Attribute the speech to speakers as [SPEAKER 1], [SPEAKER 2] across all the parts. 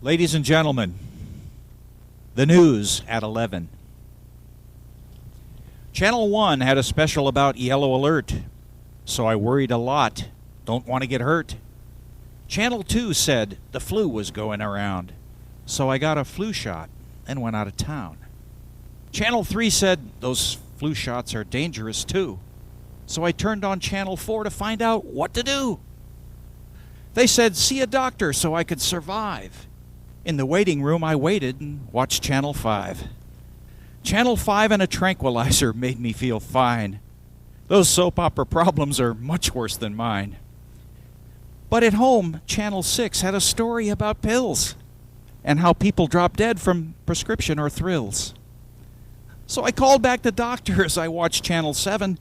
[SPEAKER 1] Ladies and gentlemen, the news at 11. Channel 1 had a special about yellow alert, so I worried a lot. Don't want to get hurt. Channel 2 said the flu was going around, so I got a flu shot and went out of town. Channel 3 said those flu shots are dangerous too, so I turned on Channel 4 to find out what to do. They said see a doctor so I could survive. In the waiting room I waited and watched Channel 5. Channel 5 and a tranquilizer made me feel fine. Those soap opera problems are much worse than mine. But at home, Channel 6 had a story about pills and how people drop dead from prescription or thrills. So I called back the doctor as I watched Channel 7.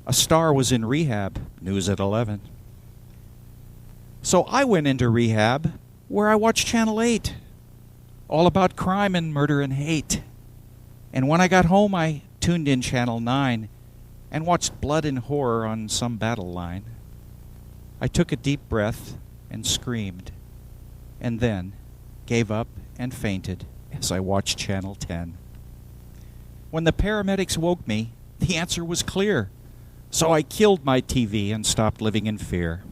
[SPEAKER 1] A star was in rehab, news at 11. So I went into rehab, where I watched Channel 8, all about crime and murder and hate. And when I got home, I tuned in Channel 9 and watched blood and horror on some battle line. I took a deep breath and screamed, and then gave up and fainted as I watched Channel 10. When the paramedics woke me, the answer was clear, so I killed my TV and stopped living in fear.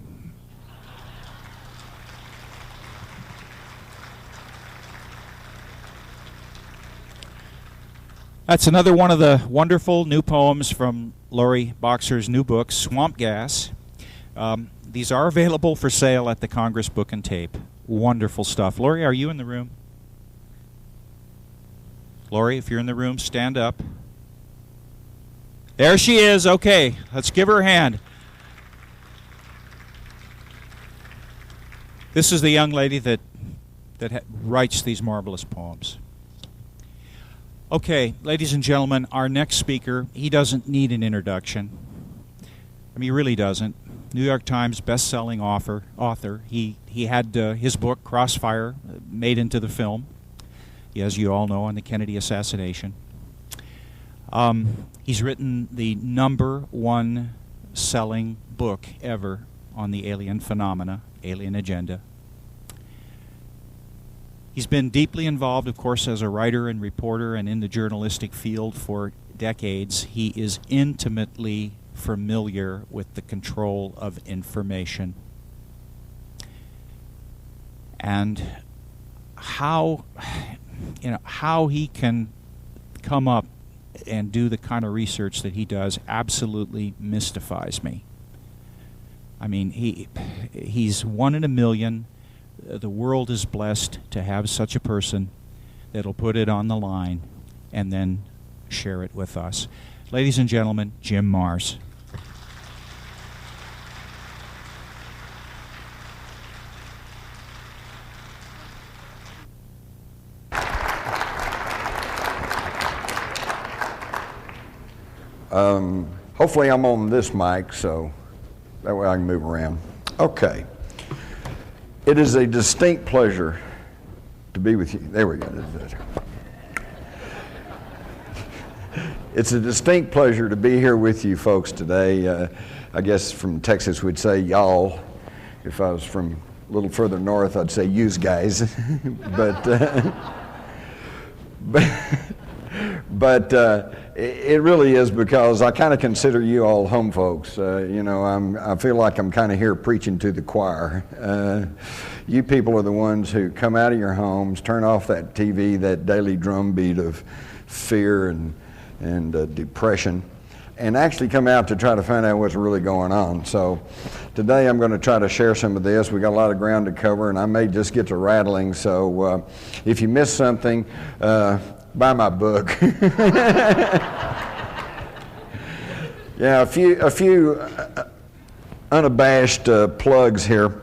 [SPEAKER 1] That's another one of the wonderful new poems from Laurie Boxer's new book, Swamp Gas. These are available for sale at the Congress Book and Tape. Wonderful stuff. Laurie, are you in the room? Laurie, if you're in the room, stand up. There she is. Okay, let's give her a hand. This is the young lady that writes these marvelous poems. Okay, ladies and gentlemen, our next speaker, he doesn't need an introduction. I mean, he really doesn't. New York Times best-selling author. He had his book, Crossfire, made into the film, as you all know, on the Kennedy assassination. He's written the #1 selling book ever on the alien phenomena, alien agenda. He's been deeply involved, of course, as a writer and reporter and in the journalistic field for decades. He is intimately familiar with the control of information and how he can come up and do the kind of research that he does absolutely mystifies me. I mean, he's one in a million. The world is blessed to have such a person that'll put it on the line and then share it with us. Ladies and gentlemen, Jim Marrs.
[SPEAKER 2] Hopefully I'm on this mic, so that way I can move around. Okay. It is a distinct pleasure to be with you. There we go. It's a distinct pleasure to be here with you folks today. I guess from Texas we'd say y'all. If I was from a little further north, I'd say yous guys. But it really is because I kind of consider you all home folks. I feel like I'm kind of here preaching to the choir. You people are the ones who come out of your homes, turn off that TV, that daily drumbeat of fear and depression, and actually come out to try to find out what's really going on. So today I'm going to try to share some of this. We got a lot of ground to cover, and I may just get to rattling. So if you miss something, buy my book. Yeah, a few unabashed plugs here.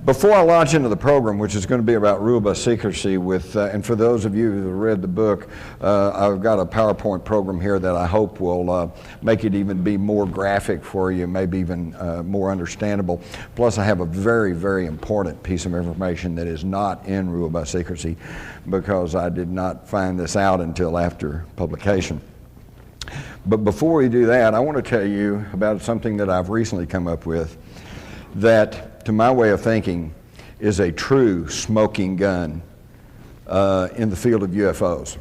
[SPEAKER 2] Before I launch into the program, which is going to be about rule by secrecy, and for those of you who have read the book, I've got a PowerPoint program here that I hope will make it even be more graphic for you, maybe even more understandable. Plus, I have a very, very important piece of information that is not in rule by secrecy because I did not find this out until after publication. But before we do that, I want to tell you about something that I've recently come up with that, to my way of thinking, is a true smoking gun in the field of UFOs.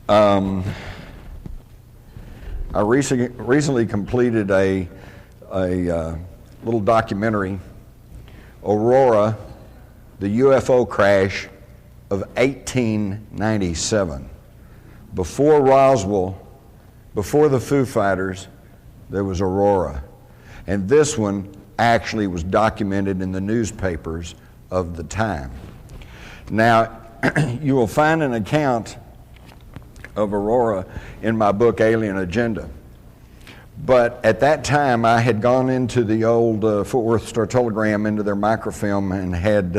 [SPEAKER 2] I recently completed a little documentary, Aurora, the UFO crash of 1897. Before Roswell, before the Foo Fighters, there was Aurora. And this one actually was documented in the newspapers of the time. Now, you will find an account of Aurora in my book, Alien Agenda. But at that time, I had gone into the old Fort Worth Star-Telegram, into their microfilm, and had,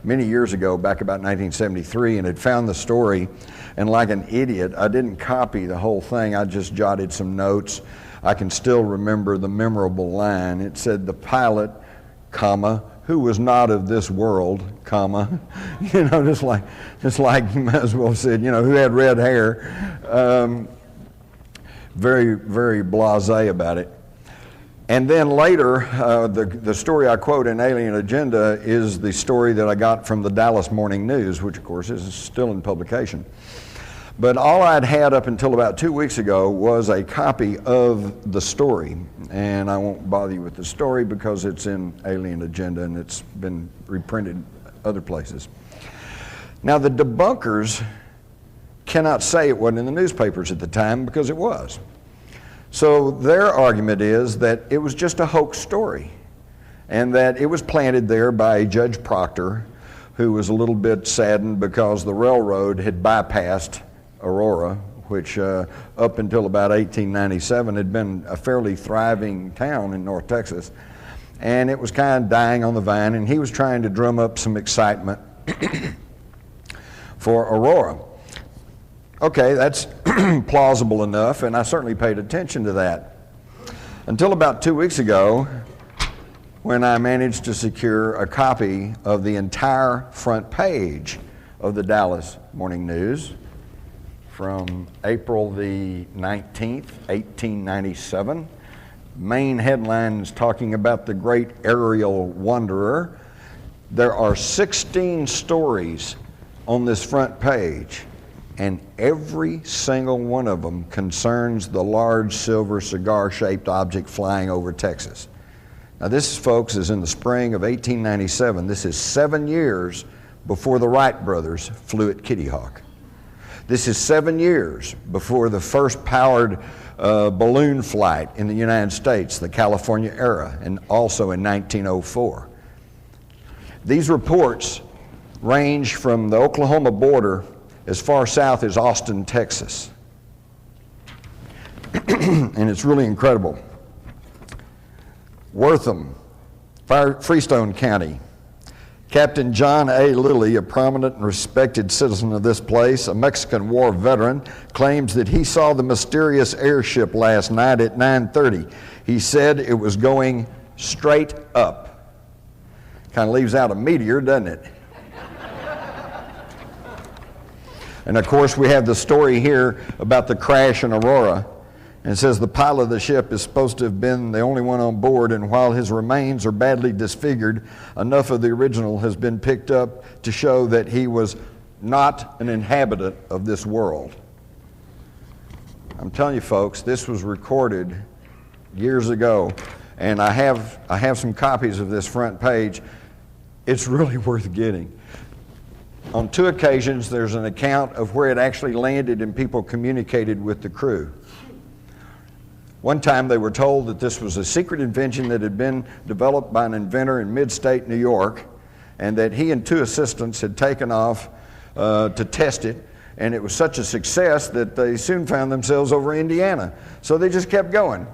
[SPEAKER 2] many years ago, back about 1973, and had found the story. And like an idiot, I didn't copy the whole thing. I just jotted some notes. I can still remember the memorable line. It said, the pilot, comma, who was not of this world, comma, you know, just like you might as well have said, you know, who had red hair. Very, very blasé about it. And then later, the story I quote in Alien Agenda is the story that I got from the Dallas Morning News, which of course is still in publication. But all I'd had up until about 2 weeks ago was a copy of the story. And I won't bother you with the story because it's in Alien Agenda and it's been reprinted other places. Now the debunkers cannot say it wasn't in the newspapers at the time, because it was. So their argument is that it was just a hoax story, and that it was planted there by Judge Proctor, who was a little bit saddened because the railroad had bypassed Aurora, which up until about 1897 had been a fairly thriving town in North Texas, and it was kind of dying on the vine, and he was trying to drum up some excitement for Aurora. Okay, that's plausible enough, and I certainly paid attention to that. Until about 2 weeks ago, when I managed to secure a copy of the entire front page of the Dallas Morning News from April the 19th, 1897. Main headlines talking about the great aerial wanderer. There are 16 stories on this front page, and every single one of them concerns the large silver cigar-shaped object flying over Texas. Now this, folks, is in the spring of 1897. This is 7 years before the Wright brothers flew at Kitty Hawk. This is 7 years before the first powered balloon flight in the United States, the California era, and also in 1904. These reports range from the Oklahoma border as far south as Austin, Texas. And it's really incredible. Wortham, Freestone County. Captain John A. Lilly, a prominent and respected citizen of this place, a Mexican War veteran, claims that he saw the mysterious airship last night at 9:30. He said it was going straight up. Kind of leaves out a meteor, doesn't it? And of course we have the story here about the crash in Aurora. And it says the pilot of the ship is supposed to have been the only one on board, and while his remains are badly disfigured, enough of the original has been picked up to show that he was not an inhabitant of this world. I'm telling you folks, this was recorded years ago, and I have some copies of this front page. It's really worth getting. On 2 occasions there's an account of where it actually landed and people communicated with the crew. One time they were told that this was a secret invention that had been developed by an inventor in mid-state New York, and that he and 2 assistants had taken off to test it, and it was such a success that they soon found themselves over Indiana. So they just kept going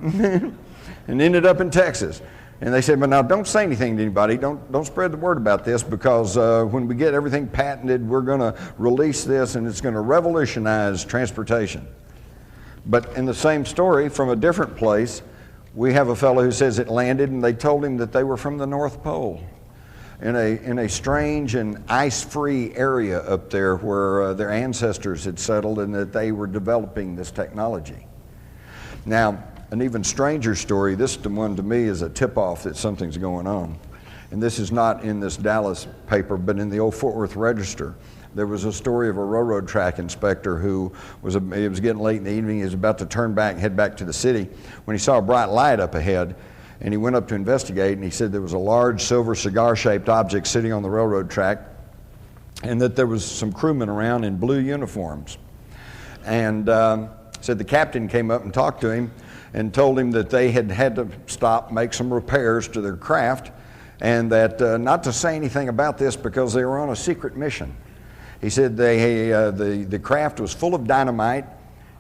[SPEAKER 2] and ended up in Texas. And they said, but now don't say anything to anybody, don't spread the word about this, because when we get everything patented, we're going to release this and it's going to revolutionize transportation. But in the same story, from a different place, we have a fellow who says it landed and they told him that they were from the North Pole in a strange and ice-free area up there where their ancestors had settled, and that they were developing this technology. Now, an even stranger story, this one to me is a tip-off that something's going on, And this is not in this Dallas paper, but in the old Fort Worth Register. There was a story of a railroad track inspector who it was getting late in the evening. He was about to turn back and head back to the city when he saw a bright light up ahead, and he went up to investigate, and he said there was a large silver cigar-shaped object sitting on the railroad track, and that there was some crewmen around in blue uniforms. And said the captain came up and talked to him and told him that they had to stop, make some repairs to their craft, and that not to say anything about this because they were on a secret mission. He said the craft was full of dynamite,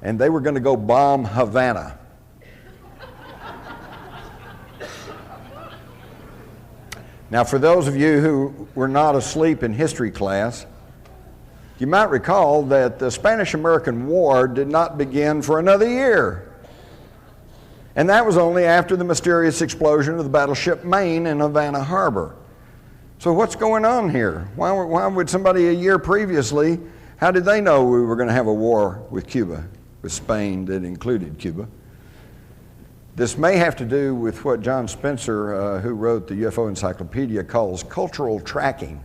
[SPEAKER 2] and they were going to go bomb Havana. Now, for those of you who were not asleep in history class, you might recall that the Spanish-American War did not begin for another year. And that was only after the mysterious explosion of the battleship Maine in Havana Harbor. So what's going on here? Why would somebody a year previously, how did they know we were going to have a war with Cuba, with Spain that included Cuba? This may have to do with what John Spencer, who wrote the UFO Encyclopedia, calls cultural tracking.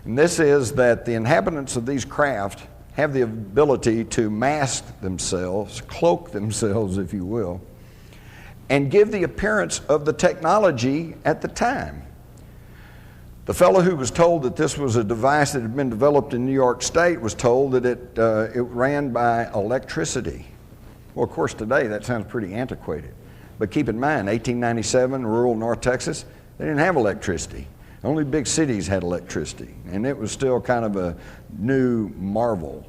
[SPEAKER 2] And this is that the inhabitants of these craft have the ability to mask themselves, cloak themselves, if you will, and give the appearance of the technology at the time. The fellow who was told that this was a device that had been developed in New York State was told that it ran by electricity. Well, of course, today that sounds pretty antiquated. But keep in mind, 1897, rural North Texas, they didn't have electricity. Only big cities had electricity, and it was still kind of a new marvel.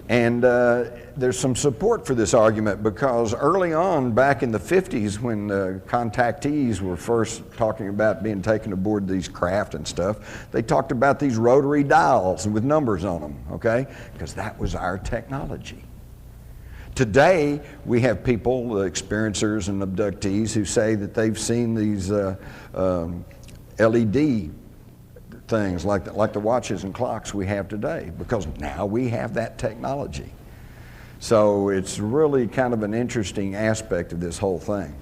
[SPEAKER 2] And there's some support for this argument because early on, back in the 50s, when contactees were first talking about being taken aboard these craft and stuff, they talked about these rotary dials with numbers on them, okay? Because that was our technology. Today, we have people, experiencers and abductees, who say that they've seen these LED things like the watches and clocks we have today, because now we have that technology. So it's really kind of an interesting aspect of this whole thing.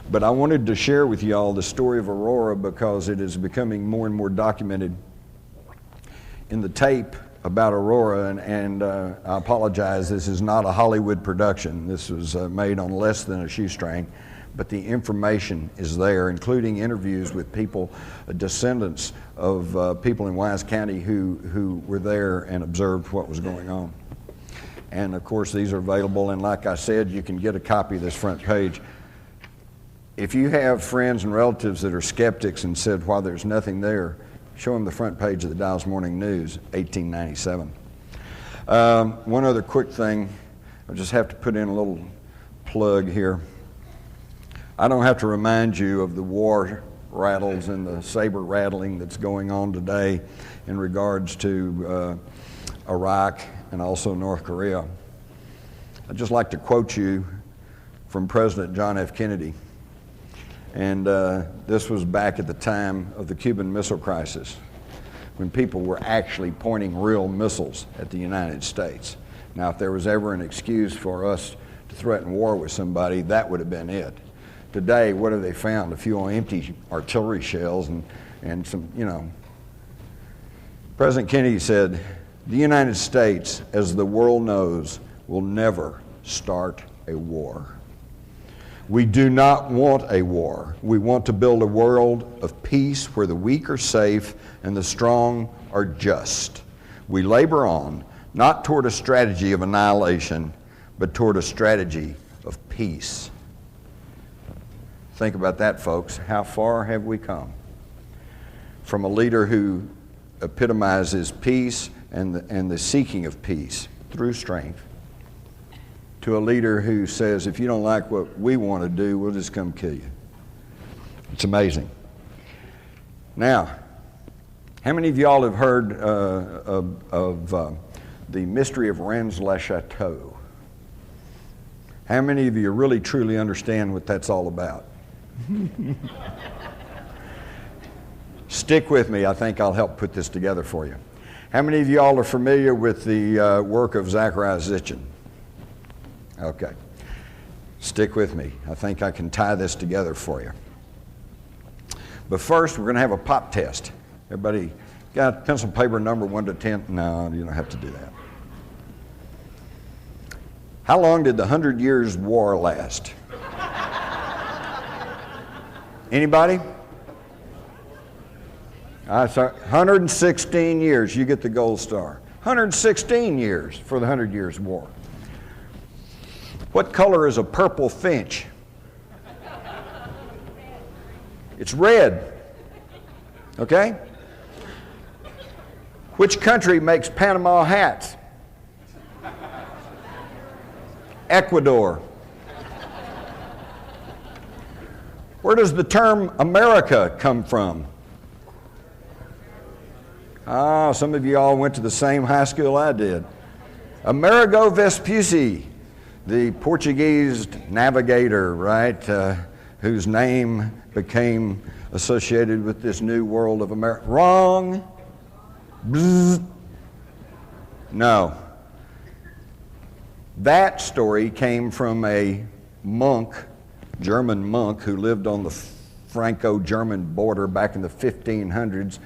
[SPEAKER 2] But I wanted to share with you all the story of Aurora because it is becoming more and more documented in the tape about Aurora, and I apologize, this is not a Hollywood production. This was made on less than a shoestring, but the information is there, including interviews with people, descendants of people in Wise County who were there and observed what was going on. And of course, these are available, and like I said, you can get a copy of this front page. If you have friends and relatives that are skeptics and said, why there's nothing there, show them the front page of the Dallas Morning News, 1897. One other quick thing, I just have to put in a little plug here. I don't have to remind you of the war rattles and the saber rattling that's going on today in regards to Iraq and also North Korea. I'd just like to quote you from President John F. Kennedy. And this was back at the time of the Cuban Missile Crisis, when people were actually pointing real missiles at the United States. Now, if there was ever an excuse for us to threaten war with somebody, that would have been it. Today, what have they found? A few empty artillery shells and some, you know. President Kennedy said, the United States, as the world knows, will never start a war. We do not want a war. We want to build a world of peace where the weak are safe and the strong are just. We labor on, not toward a strategy of annihilation, but toward a strategy of peace. Think about that, folks. How far have we come? From a leader who epitomizes peace and the seeking of peace through strength, to a leader who says, if you don't like what we want to do, we'll just come kill you. It's amazing. Now, how many of y'all have heard of the mystery of Rennes-le-Chateau? How many of you really truly understand what that's all about? Stick with me. I think I'll help put this together for you. How many of y'all are familiar with the work of Zecharia Sitchin? Okay. Stick with me. I think I can tie this together for you. But first, we're going to have a pop test. Everybody got a pencil paper number 1 to 10? No, you don't have to do that. How long did the 100 Years' War last? Anybody? 116 years. You get the gold star. 116 years for the 100 Years' War. What color is a purple finch? It's red. Okay? Which country makes Panama hats? Ecuador. Where does the term America come from? Some of you all went to the same high school I did. Amerigo Vespucci, the Portuguese navigator, right, whose name became associated with this new world of America. Wrong. Bzz. No. That story came from a monk, German monk, who lived on the Franco-German border back in the 1500s,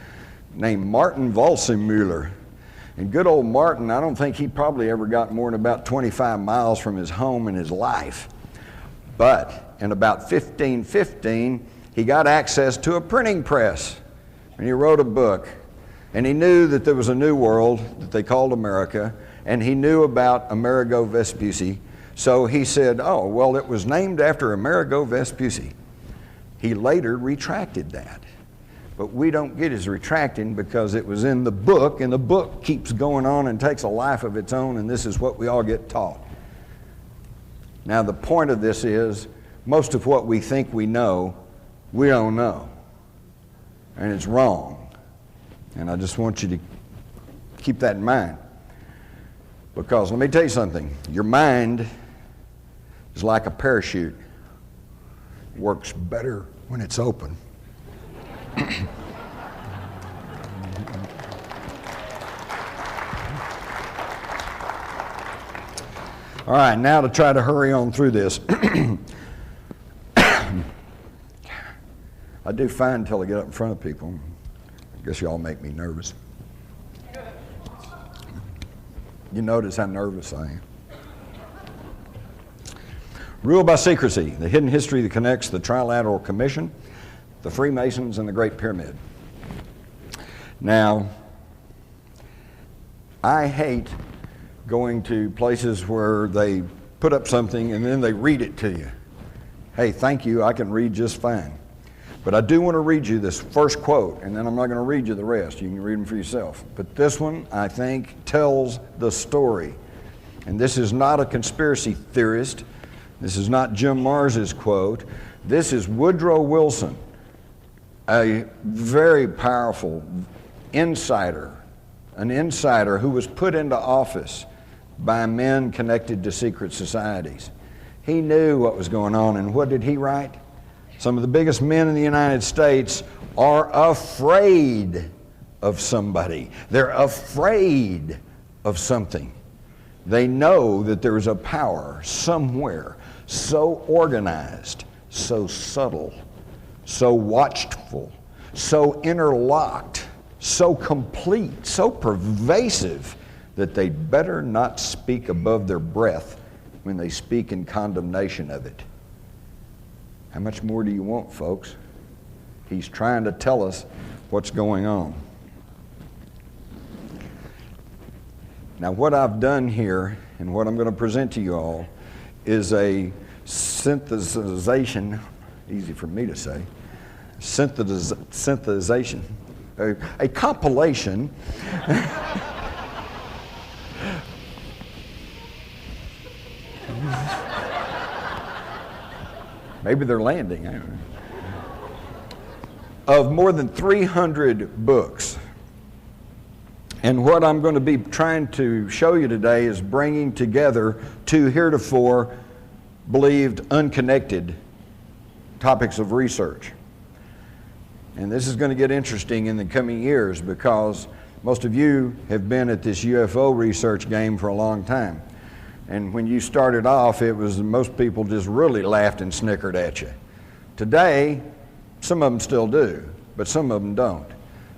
[SPEAKER 2] named Martin Walsemüller. And good old Martin, I don't think he probably ever got more than about 25 miles from his home in his life. But in about 1515, he got access to a printing press, and he wrote a book. And he knew that there was a new world that they called America, and he knew about Amerigo Vespucci. So he said, oh, well, it was named after Amerigo Vespucci. He later retracted that. But we don't get his retracting because it was in the book, and the book keeps going on and takes a life of its own, and this is what we all get taught. Now, the point of this is, most of what we think we know, we don't know. And it's wrong. And I just want you to keep that in mind. Because let me tell you something. Your mind is like a parachute. It works better when it's open. All right, now to try to hurry on through this. I do fine until I get up in front of people. I guess y'all make me nervous. You notice how nervous I am. Ruled by secrecy, the hidden history that connects the Trilateral Commission, the Freemasons, and the Great Pyramid. Now, I hate going to places where they put up something and then they read it to you. Hey, thank you, I can read just fine. But I do want to read you this first quote, and then I'm not going to read you the rest. You can read them for yourself. But this one, I think, tells the story. And this is not a conspiracy theorist. This is not Jim Marrs' quote. This is Woodrow Wilson, a very powerful insider, an insider who was put into office by men connected to secret societies. He knew what was going on, and what did he write? Some of the biggest men in the United States are afraid of somebody. They're afraid of something. They know that there's a power somewhere so organized, so subtle, so watchful, so interlocked, so complete, so pervasive that they'd better not speak above their breath when they speak in condemnation of it. How much more do you want, folks? He's trying to tell us what's going on. Now, what I've done here and what I'm going to present to you all is a synthesization, easy for me to say, synthesization, a compilation maybe they're landing, I don't know, of more than 300 books. And what I'm going to be trying to show you today is bringing together two heretofore believed unconnected topics of research. And this is going to get interesting in the coming years because most of you have been at this UFO research game for a long time. And when you started off, it was most people just really laughed and snickered at you. Today, Some of them still do, but some of them don't.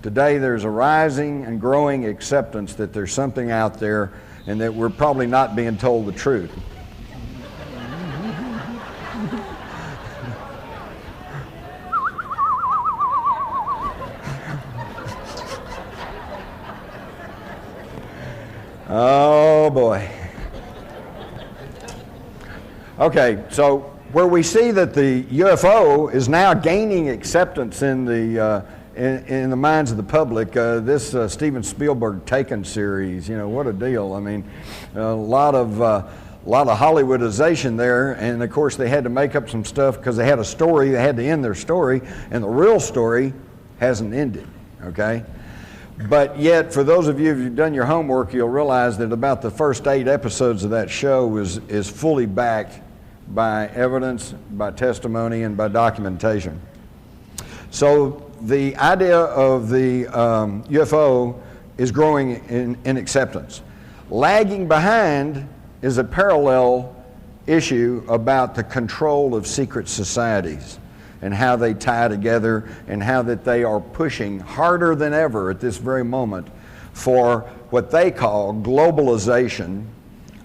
[SPEAKER 2] Today there's a rising and growing acceptance that there's something out there and that we're probably not being told the truth. Oh boy. Okay, so where we see that the UFO is now gaining acceptance in the minds of the public, this Steven Spielberg Taken series, what a deal. I mean, a lot of Hollywoodization there, and of course they had to make up some stuff because they had a story, they had to end their story, and the real story hasn't ended, okay? But yet, for those of you who've done your homework, you'll realize that about the first 8 episodes of that show is fully backed by evidence, by testimony, and by documentation. So the idea of the UFO is growing in acceptance. Lagging behind is a parallel issue about the control of secret societies and how they tie together and how that they are pushing harder than ever at this very moment for what they call globalization,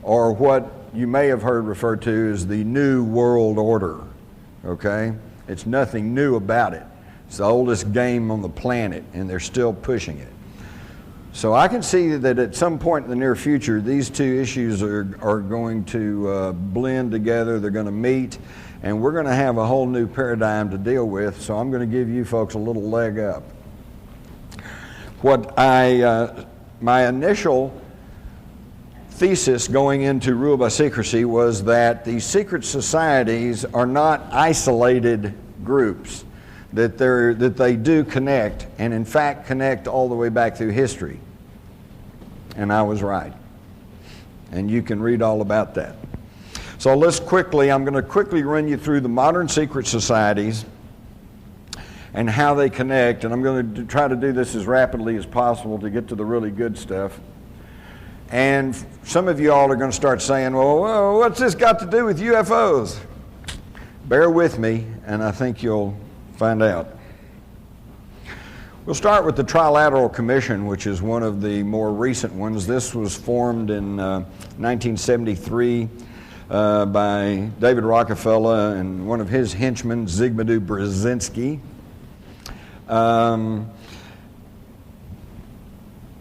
[SPEAKER 2] or what you may have heard referred to as the New World Order, okay? It's nothing new about it. It's the oldest game on the planet, and they're still pushing it. So I can see that at some point in the near future, these two issues are going to blend together, they're going to meet, and we're going to have a whole new paradigm to deal with, so I'm going to give you folks a little leg up. My initial thesis going into Rule by Secrecy was that these secret societies are not isolated groups, that they do connect, and in fact connect all the way back through history. And I was right. And you can read all about that. So I'm going to quickly run you through the modern secret societies and how they connect, and I'm going to try to do this as rapidly as possible to get to the really good stuff. And some of you all are going to start saying, well, what's this got to do with UFOs? Bear with me, and I think you'll find out. We'll start with the Trilateral Commission, which is one of the more recent ones. This was formed in 1973 by David Rockefeller and one of his henchmen, Zygmunt Brzezinski.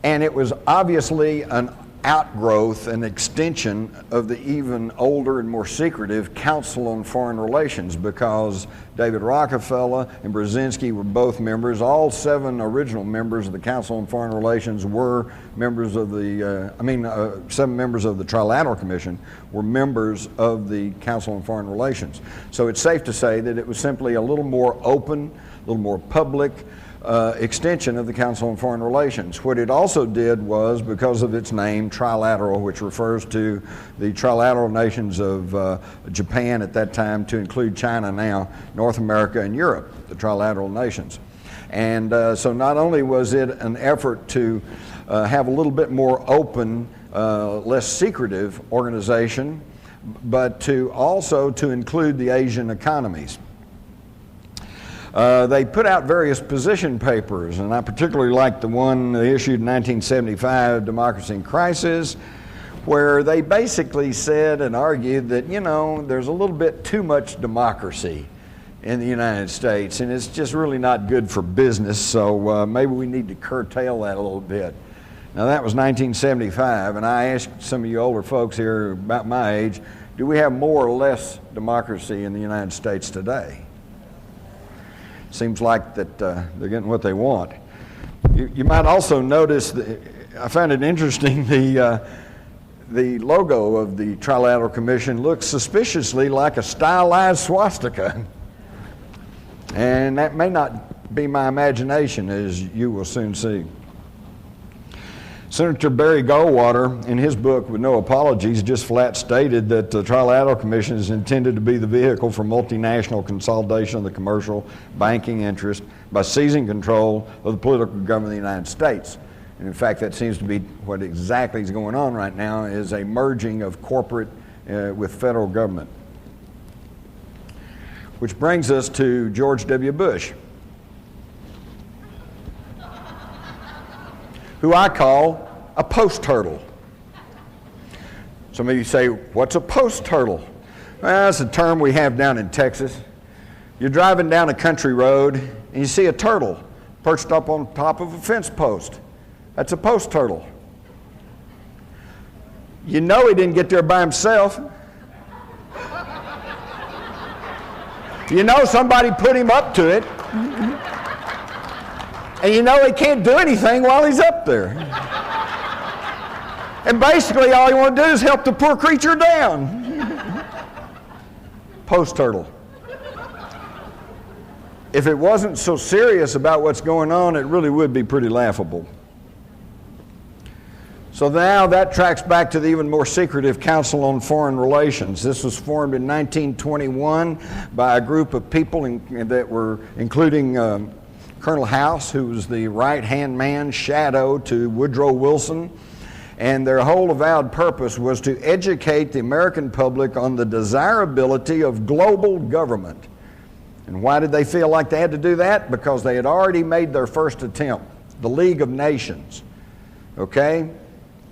[SPEAKER 2] And it was obviously an outgrowth and extension of the even older and more secretive Council on Foreign Relations, because David Rockefeller and Brzezinski were both members. All 7 original members of the Council on Foreign Relations were members of the, 7 members of the Trilateral Commission were members of the Council on Foreign Relations. So it's safe to say that it was simply a little more open, a little more public, extension of the Council on Foreign Relations. What it also did was, because of its name, trilateral, which refers to the trilateral nations of Japan at that time, to include China now, North America and Europe, the trilateral nations. And so not only was it an effort to have a little bit more open, less secretive organization, but to also to include the Asian economies. They put out various position papers, and I particularly like the one they issued in 1975, Democracy in Crisis, where they basically said and argued that, there's a little bit too much democracy in the United States, and it's just really not good for business, so maybe we need to curtail that a little bit. Now that was 1975, and I asked some of you older folks here about my age, do we have more or less democracy in the United States today? Seems like that they're getting what they want. You might also notice that I found it interesting, the logo of the Trilateral Commission looks suspiciously like a stylized swastika. And that may not be my imagination, as you will soon see. Senator Barry Goldwater, in his book, With No Apologies, just flat stated that the Trilateral Commission is intended to be the vehicle for multinational consolidation of the commercial banking interest by seizing control of the political government of the United States. And in fact, that seems to be what exactly is going on right now, is a merging of corporate with federal government. Which brings us to George W. Bush. who I call a post turtle. Some of you say, what's a post turtle? Well, that's a term we have down in Texas. You're driving down a country road and you see a turtle perched up on top of a fence post. That's a post turtle. You know he didn't get there by himself. You know somebody put him up to it. And you know he can't do anything while he's up there. And basically all you want to do is help the poor creature down. Post turtle. If it wasn't so serious about what's going on, it really would be pretty laughable. So now that tracks back to the even more secretive Council on Foreign Relations. This was formed in 1921 by a group of people that were including Colonel House, who was the right-hand man, shadow to Woodrow Wilson. And their whole avowed purpose was to educate the American public on the desirability of global government. And why did they feel like they had to do that? Because they had already made their first attempt, the League of Nations. Okay?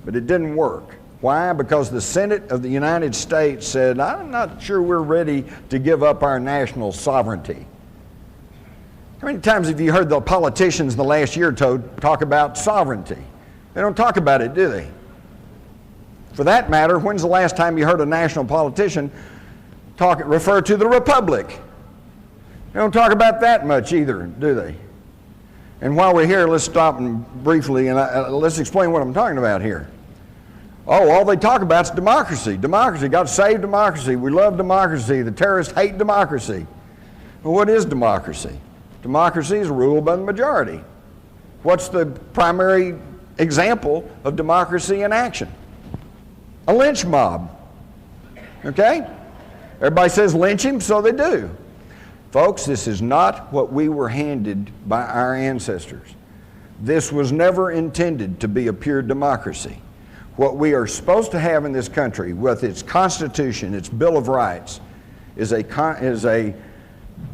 [SPEAKER 2] But it didn't work. Why? Because the Senate of the United States said, I'm not sure we're ready to give up our national sovereignty. How many times have you heard the politicians in the last year or two talk about sovereignty? They don't talk about it, do they? For that matter, when's the last time you heard a national politician refer to the republic? They don't talk about that much either, do they? And while we're here, let's stop and briefly and let's explain what I'm talking about here. Oh, all they talk about is democracy. Democracy. Got to save democracy. We love democracy. The terrorists hate democracy. Well, what is democracy? Democracy is ruled by the majority. What's the primary example of democracy in action? A lynch mob. Okay? Everybody says lynch him, so they do. Folks, this is not what we were handed by our ancestors. This was never intended to be a pure democracy. What we are supposed to have in this country, with its Constitution, its Bill of Rights, is a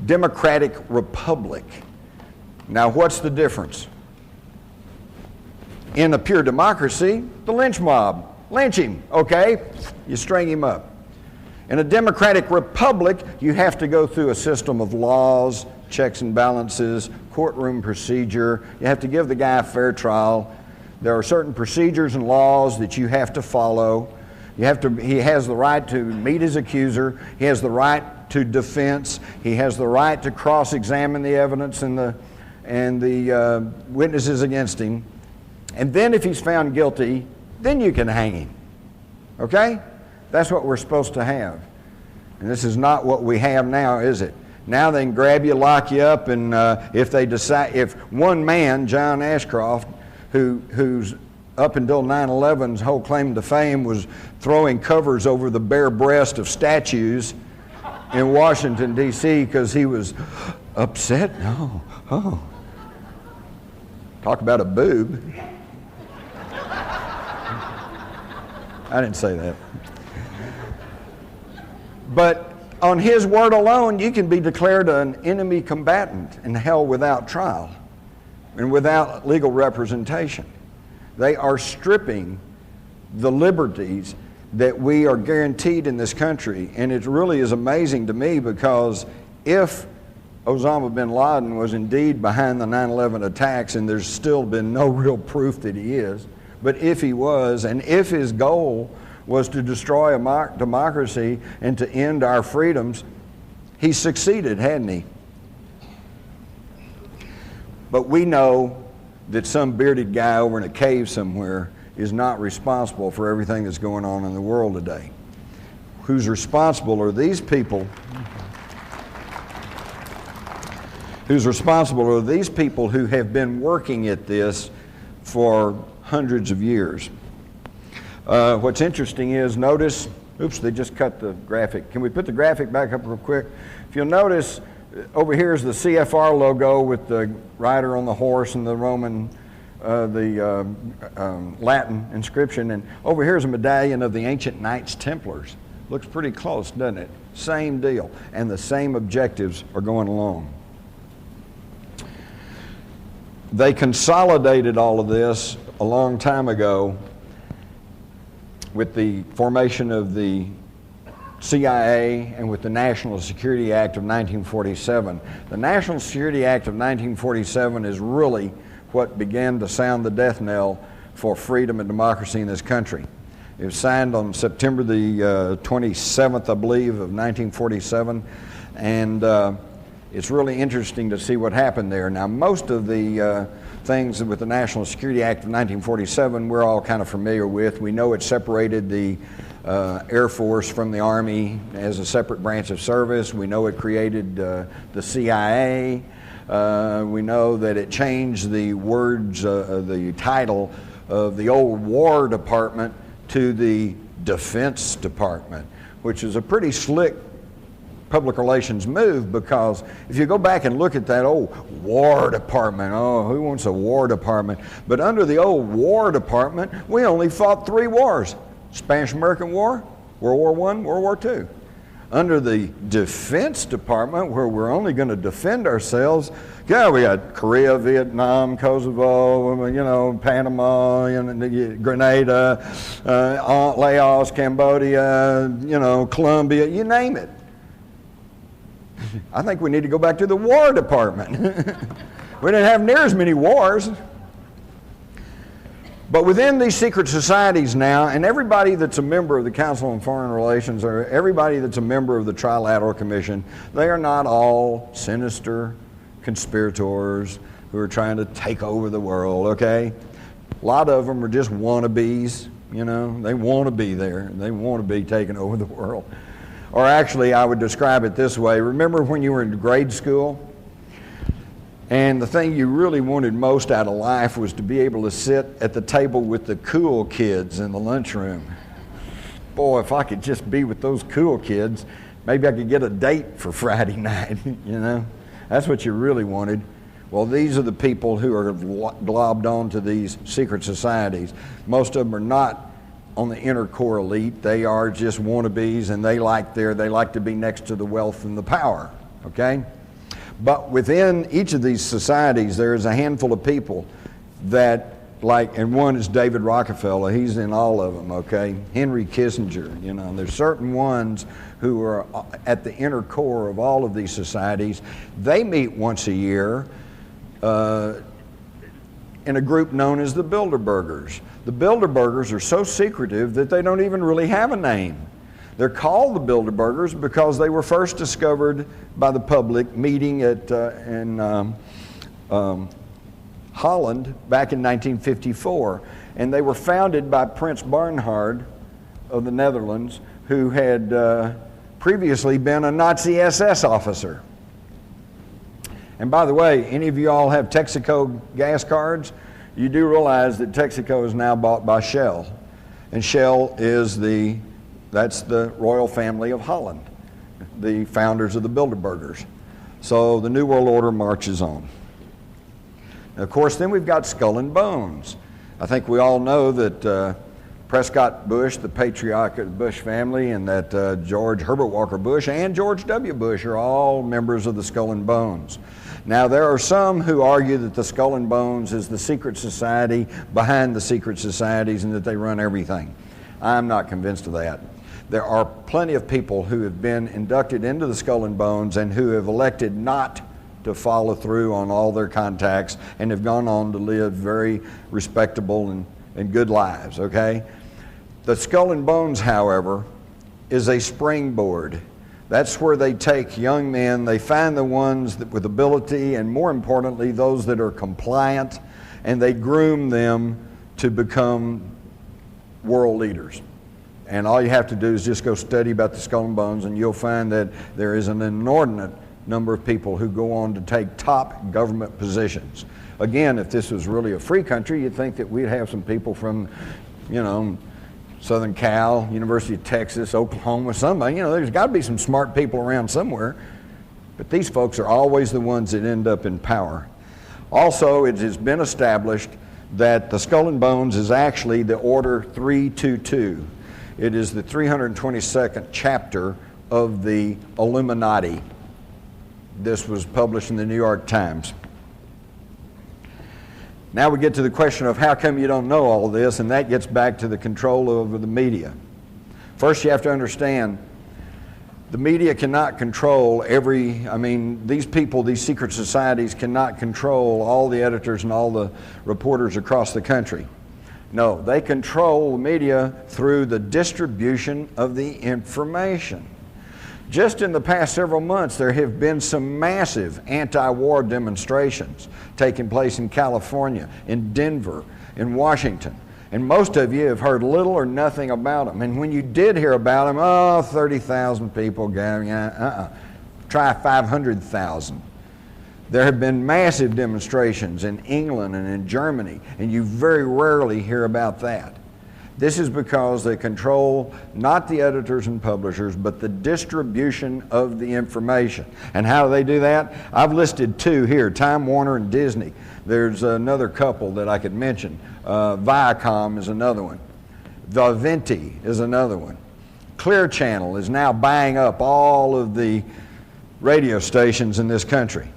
[SPEAKER 2] democratic republic. Now, what's the difference? In a pure democracy, the lynch mob. Lynch him, okay? You string him up. In a democratic republic, you have to go through a system of laws, checks and balances, courtroom procedure. You have to give the guy a fair trial. There are certain procedures and laws that you have to follow. He has the right to meet his accuser. He has the right to defense. He has the right to cross-examine the evidence and the witnesses against him. And then if he's found guilty, then you can hang him. Okay? That's what we're supposed to have. And this is not what we have now, is it? Now they can grab you, lock you up, and if one man, John Ashcroft, who's up until 9/11's whole claim to fame was throwing covers over the bare breast of statues in Washington, D.C. because he was upset. No. Oh. Talk about a boob. I didn't say that. But on his word alone, you can be declared an enemy combatant and held without trial and without legal representation. They are stripping the liberties that we are guaranteed in this country. And it really is amazing to me, because if Osama bin Laden was indeed behind the 9/11 attacks, and there's still been no real proof that he is, but if he was, and if his goal was to destroy a democracy and to end our freedoms, he succeeded, hadn't he? But we know that some bearded guy over in a cave somewhere is not responsible for everything that's going on in the world today. Who's responsible are these people. Who's responsible are these people who have been working at this for hundreds of years. What's interesting is, notice, oops, they just cut the graphic. Can we put the graphic back up real quick? If you'll notice, over here is the CFR logo with the rider on the horse and the Roman, Latin inscription. And over here is a medallion of the ancient Knights Templars. Looks pretty close, doesn't it? Same deal. And the same objectives are going along. They consolidated all of this a long time ago with the formation of the CIA and with the National Security Act of 1947. The National Security Act of 1947 is really what began to sound the death knell for freedom and democracy in this country. It was signed on September the 27th, I believe, of 1947, and it's really interesting to see what happened there. Now, most of the things with the National Security Act of 1947 we're all kind of familiar with. We know it separated the Air Force from the Army as a separate branch of service. We know it created the CIA. We know that it changed the words, the title of the old War Department to the Defense Department, which is a pretty slick public relations move, because if you go back and look at that old War Department, oh, who wants a War Department? But under the old War Department, we only fought 3 wars: Spanish-American War, World War I, World War II. Under the Defense Department, where we're only going to defend ourselves, yeah, we got Korea, Vietnam, Kosovo, you know, Panama, you know, Grenada, Laos, Cambodia, you know, Colombia, you name it. I think we need to go back to the War Department. We didn't have near as many wars. But within these secret societies now, and everybody that's a member of the Council on Foreign Relations, or everybody that's a member of the Trilateral Commission, they are not all sinister conspirators who are trying to take over the world, okay? A lot of them are just wannabes, you know. They want to be there. They want to be taking over the world. Or actually, I would describe it this way. Remember when you were in grade school? And the thing you really wanted most out of life was to be able to sit at the table with the cool kids in the lunchroom. Boy, if I could just be with those cool kids, maybe I could get a date for Friday night, you know? That's what you really wanted. Well, these are the people who are globbed onto these secret societies. Most of them are not on the inner core elite. They are just wannabes, and they like to be next to the wealth and the power, okay? But within each of these societies, there is a handful of people that, like, and one is David Rockefeller. He's in all of them, okay? Henry Kissinger, you know. There's certain ones who are at the inner core of all of these societies. They meet once a year in a group known as the Bilderbergers. The Bilderbergers are so secretive that they don't even really have a name. They're called the Bilderbergers because they were first discovered by the public meeting in Holland back in 1954. And they were founded by Prince Bernhard of the Netherlands, who had previously been a Nazi SS officer. And by the way, any of you all have Texaco gas cards? You do realize that Texaco is now bought by Shell. And Shell is that's the royal family of Holland, the founders of the Bilderbergers. So the New World Order marches on. Now, of course, then we've got Skull and Bones. I think we all know that Prescott Bush, the patriarch of the Bush family, and that George Herbert Walker Bush and George W. Bush are all members of the Skull and Bones. Now, there are some who argue that the Skull and Bones is the secret society behind the secret societies and that they run everything. I'm not convinced of that. There are plenty of people who have been inducted into the Skull and Bones and who have elected not to follow through on all their contacts and have gone on to live very respectable and good lives, okay? The Skull and Bones, however, is a springboard. That's where they take young men, they find the ones with ability, and more importantly, those that are compliant, and they groom them to become world leaders. And all you have to do is just go study about the Skull and Bones, and you'll find that there is an inordinate number of people who go on to take top government positions. Again, if this was really a free country, you'd think that we'd have some people from, you know, Southern Cal, University of Texas, Oklahoma, somebody. You know, there's got to be some smart people around somewhere. But these folks are always the ones that end up in power. Also, it has been established that the Skull and Bones is actually the Order 322. It is the 322nd chapter of the Illuminati. This was published in the New York Times. Now we get to the question of how come you don't know all this, and that gets back to the control over the media. First, you have to understand the media cannot control these people, these secret societies cannot control all the editors and all the reporters across the country. No, they control the media through the distribution of the information. Just in the past several months, there have been some massive anti-war demonstrations taking place in California, in Denver, in Washington. And most of you have heard little or nothing about them. And when you did hear about them, 30,000 people gathering. Try 500,000. There have been massive demonstrations in England and in Germany, and you very rarely hear about that. This is because they control not the editors and publishers, but the distribution of the information. And how do they do that? I've listed two here, Time Warner and Disney. There's another couple that I could mention. Viacom is another one. Venti is another one. Clear Channel is now buying up all of the radio stations in this country.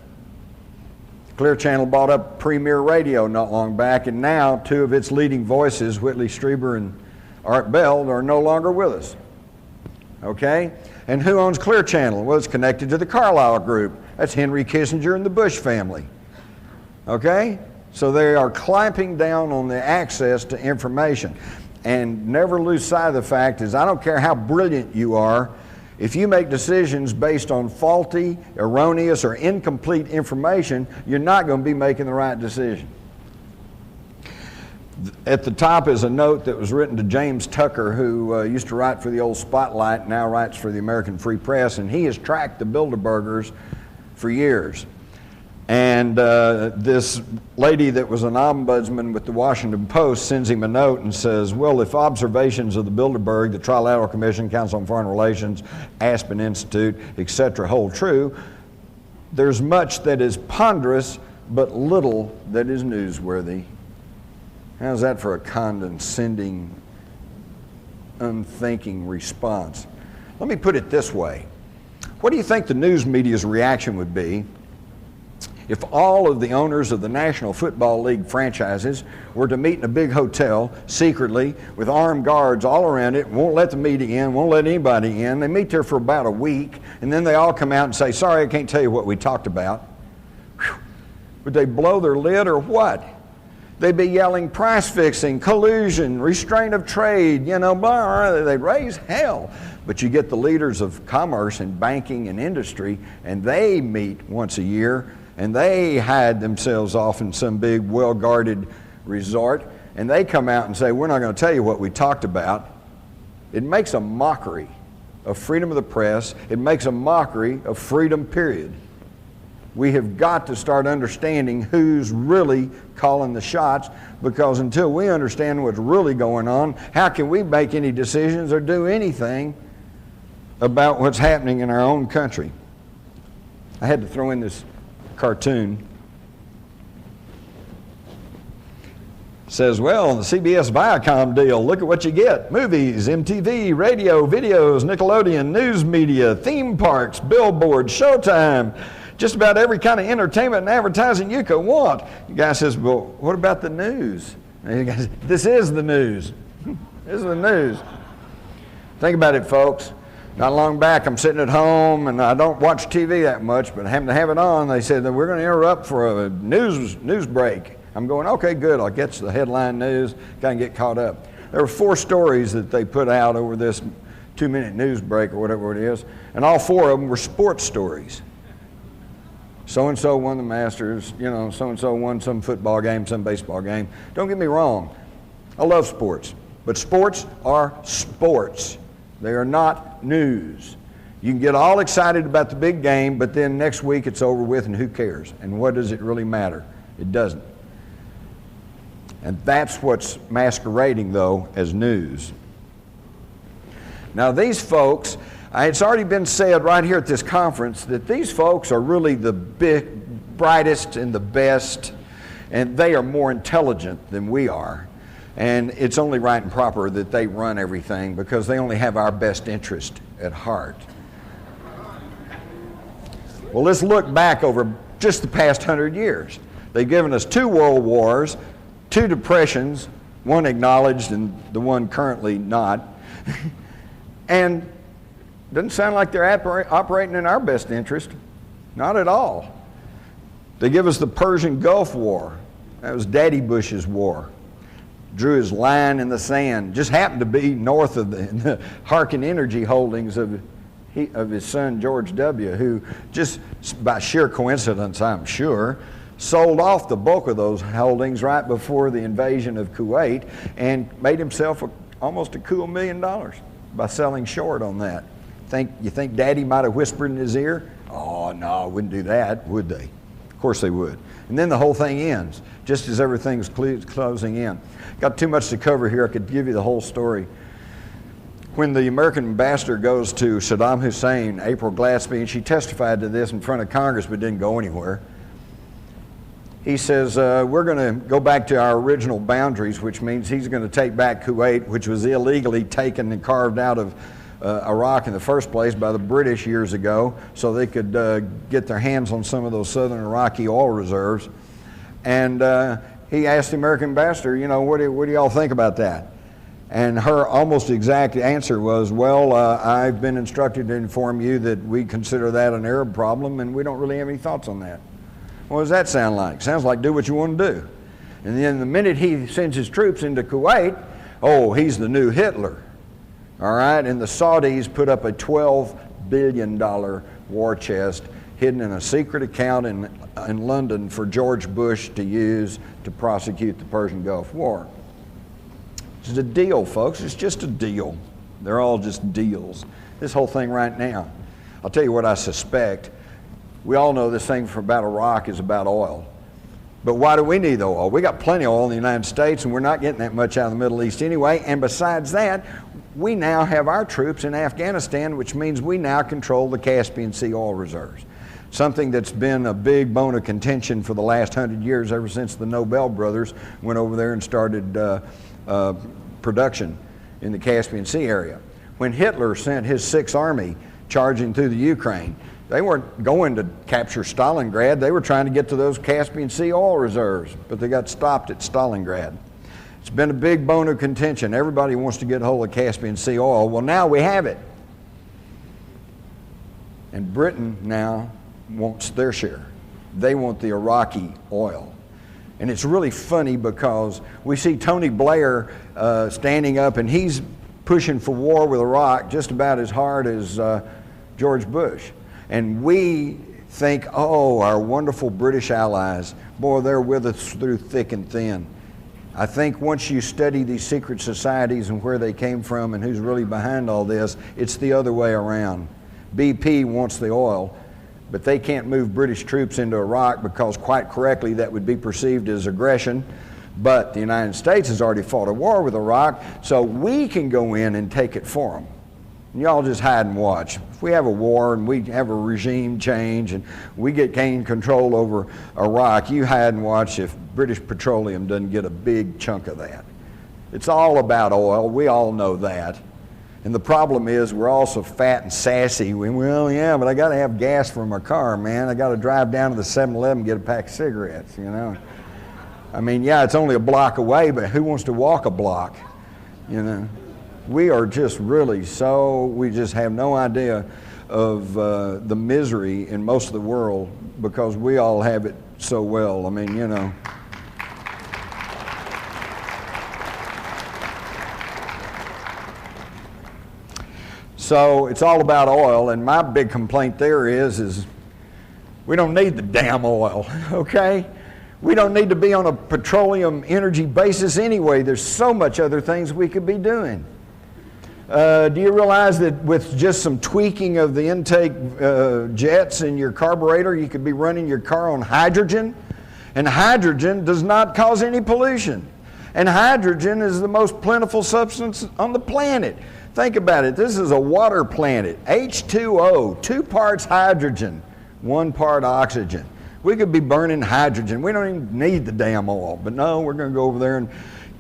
[SPEAKER 2] Clear Channel bought up Premier Radio not long back, and now two of its leading voices, Whitley Strieber and Art Bell, are no longer with us. Okay? And who owns Clear Channel? Well, it's connected to the Carlyle Group. That's Henry Kissinger and the Bush family. Okay? So they are clamping down on the access to information. And never lose sight of the fact is, I don't care how brilliant you are, if you make decisions based on faulty, erroneous, or incomplete information, you're not going to be making the right decision. At the top is a note that was written to James Tucker, who used to write for the old Spotlight, now writes for the American Free Press, and he has tracked the Bilderbergers for years. And this lady that was an ombudsman with the Washington Post sends him a note and says, well, if observations of the Bilderberg, the Trilateral Commission, Council on Foreign Relations, Aspen Institute, etc. hold true, there's much that is ponderous, but little that is newsworthy. How's that for a condescending, unthinking response? Let me put it this way. What do you think the news media's reaction would be if all of the owners of the National Football League franchises were to meet in a big hotel secretly with armed guards all around it, won't let the media in, won't let anybody in? They meet there for about a week, and then they all come out and say, sorry, I can't tell you what we talked about. Whew. Would they blow their lid or what? They'd be yelling price fixing, collusion, restraint of trade, blah, they'd raise hell. But you get the leaders of commerce and banking and industry, and they meet once a year, and they hide themselves off in some big, well-guarded resort, and they come out and say, we're not going to tell you what we talked about. It makes a mockery of freedom of the press. It makes a mockery of freedom, period. We have got to start understanding who's really calling the shots, because until we understand what's really going on, how can we make any decisions or do anything about what's happening in our own country? I had to throw in this cartoon. Says, well, the CBS Viacom deal, look at what you get. Movies, MTV, radio, videos, Nickelodeon, news media, theme parks, billboards, Showtime, just about every kind of entertainment and advertising you could want. The guy says, well, what about the news? And the guy says, this is the news. This is the news. Think about it, folks. Not long back, I'm sitting at home, and I don't watch TV that much, but I happen to have it on. They said that we're going to interrupt for a news break. I'm going, okay, good. I'll get to the headline news, kind of get caught up. There were 4 stories that they put out over this 2-minute news break or whatever it is, and all 4 of them were sports stories. So-and-so won the Masters, so-and-so won some football game, some baseball game. Don't get me wrong. I love sports, but sports are sports. They are not news. You can get all excited about the big game, but then next week it's over with, and who cares? And what does it really matter? It doesn't. And that's what's masquerading, though, as news. Now, these folks, it's already been said right here at this conference that these folks are really the brightest and the best, and they are more intelligent than we are. And it's only right and proper that they run everything, because they only have our best interest at heart. Well, let's look back over just the past 100 years. They've given us 2 world wars, 2 depressions, one acknowledged and the one currently not. And doesn't sound like they're operating in our best interest. Not at all. They give us the Persian Gulf War. That was Daddy Bush's war. Drew his line in the sand. Just happened to be north of the Harkin Energy holdings of his son George W., who just by sheer coincidence, I'm sure, sold off the bulk of those holdings right before the invasion of Kuwait and made himself almost a cool $1 million by selling short on that. You think Daddy might have whispered in his ear? Oh, no, wouldn't do that, would they? Of course they would. And then the whole thing ends, just as everything's closing in. Got too much to cover here. I could give you the whole story. When the American ambassador goes to Saddam Hussein, April Glaspie, and she testified to this in front of Congress but didn't go anywhere, he says, we're going to go back to our original boundaries, which means he's going to take back Kuwait, which was illegally taken and carved out of Iraq in the first place by the British years ago, so they could get their hands on some of those southern Iraqi oil reserves. And he asked the American ambassador, you know, what do y'all think about that? And her almost exact answer was, well, I've been instructed to inform you that we consider that an Arab problem and we don't really have any thoughts on that. What does that sound like? Sounds like do what you want to do. And then the minute he sends his troops into Kuwait, oh, he's the new Hitler. All right, and the Saudis put up a $12 billion war chest hidden in a secret account in London for George Bush to use to prosecute the Persian Gulf War. It's a deal, folks. It's just a deal. They're all just deals. This whole thing right now, I'll tell you what I suspect. We all know this thing about Iraq is about oil. But why do we need the oil? We got plenty of oil in the United States, and we're not getting that much out of the Middle East anyway. And besides that, we now have our troops in Afghanistan, which means we now control the Caspian Sea oil reserves. Something that's been a big bone of contention for the last 100 years, ever since the Nobel brothers went over there and started production in the Caspian Sea area. When Hitler sent his Sixth Army charging through the Ukraine, they weren't going to capture Stalingrad. They were trying to get to those Caspian Sea oil reserves, but they got stopped at Stalingrad. It's been a big bone of contention. Everybody wants to get a hold of Caspian Sea oil. Well, now we have it. And Britain now wants their share. They want the Iraqi oil. And it's really funny because we see Tony Blair standing up, and he's pushing for war with Iraq just about as hard as George Bush. And we think, oh, our wonderful British allies, boy, they're with us through thick and thin. I think once you study these secret societies and where they came from and who's really behind all this, it's the other way around. BP wants the oil, but they can't move British troops into Iraq because, quite correctly, that would be perceived as aggression. But the United States has already fought a war with Iraq, so we can go in and take it for them. And y'all just hide and watch. If we have a war and we have a regime change and we gain control over Iraq, you hide and watch if British Petroleum doesn't get a big chunk of that. It's all about oil. We all know that. And the problem is we're all so fat and sassy. Well, yeah, but I got to have gas for my car, man. I got to drive down to the 7-Eleven and get a pack of cigarettes, you know. I mean, yeah, it's only a block away, but who wants to walk a block, you know? We are just really we just have no idea of the misery in most of the world because we all have it so well. I mean, you know. So it's all about oil, and my big complaint there is we don't need the damn oil, okay? We don't need to be on a petroleum energy basis anyway. There's so much other things we could be doing. Do you realize that with just some tweaking of the intake jets in your carburetor, you could be running your car on hydrogen? And hydrogen does not cause any pollution. And hydrogen is the most plentiful substance on the planet. Think about it. This is a water planet. H2O, 2 parts hydrogen, 1 part oxygen. We could be burning hydrogen. We don't even need the damn oil. But no, we're going to go over there and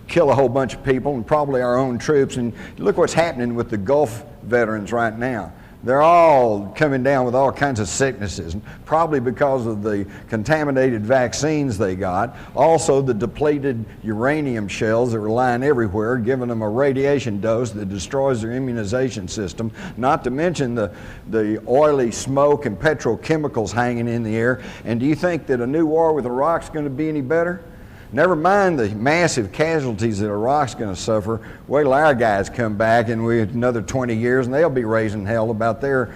[SPEAKER 2] kill a whole bunch of people and probably our own troops. And look what's happening with the Gulf veterans right now. They're all coming down with all kinds of sicknesses, probably because of the contaminated vaccines they got. Also, the depleted uranium shells that were lying everywhere, giving them a radiation dose that destroys their immunization system, not to mention the oily smoke and petrochemicals hanging in the air. And do you think that a new war with Iraq's going to be any better? Never mind the massive casualties that Iraq's going to suffer. Wait till our guys come back in another 20 years and they'll be raising hell about their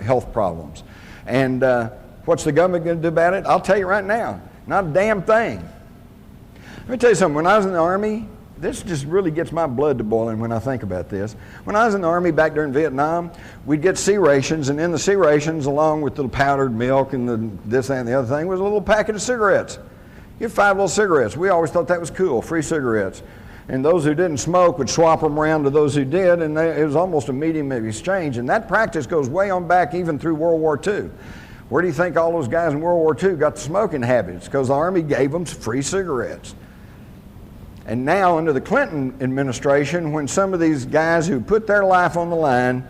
[SPEAKER 2] health problems. And what's the government going to do about it? I'll tell you right now, not a damn thing. Let me tell you something. When I was in the Army, this just really gets my blood to boiling when I think about this. When I was in the Army back during Vietnam, we'd get C rations, and in the C rations, along with the powdered milk and this, that, and the other thing, was a little packet of cigarettes. You get 5 little cigarettes. We always thought that was cool, free cigarettes. And those who didn't smoke would swap them around to those who did, and it was almost a medium of exchange. And that practice goes way on back even through World War II. Where do you think all those guys in World War II got the smoking habits? Because the Army gave them free cigarettes. And now under the Clinton administration, when some of these guys who put their life on the line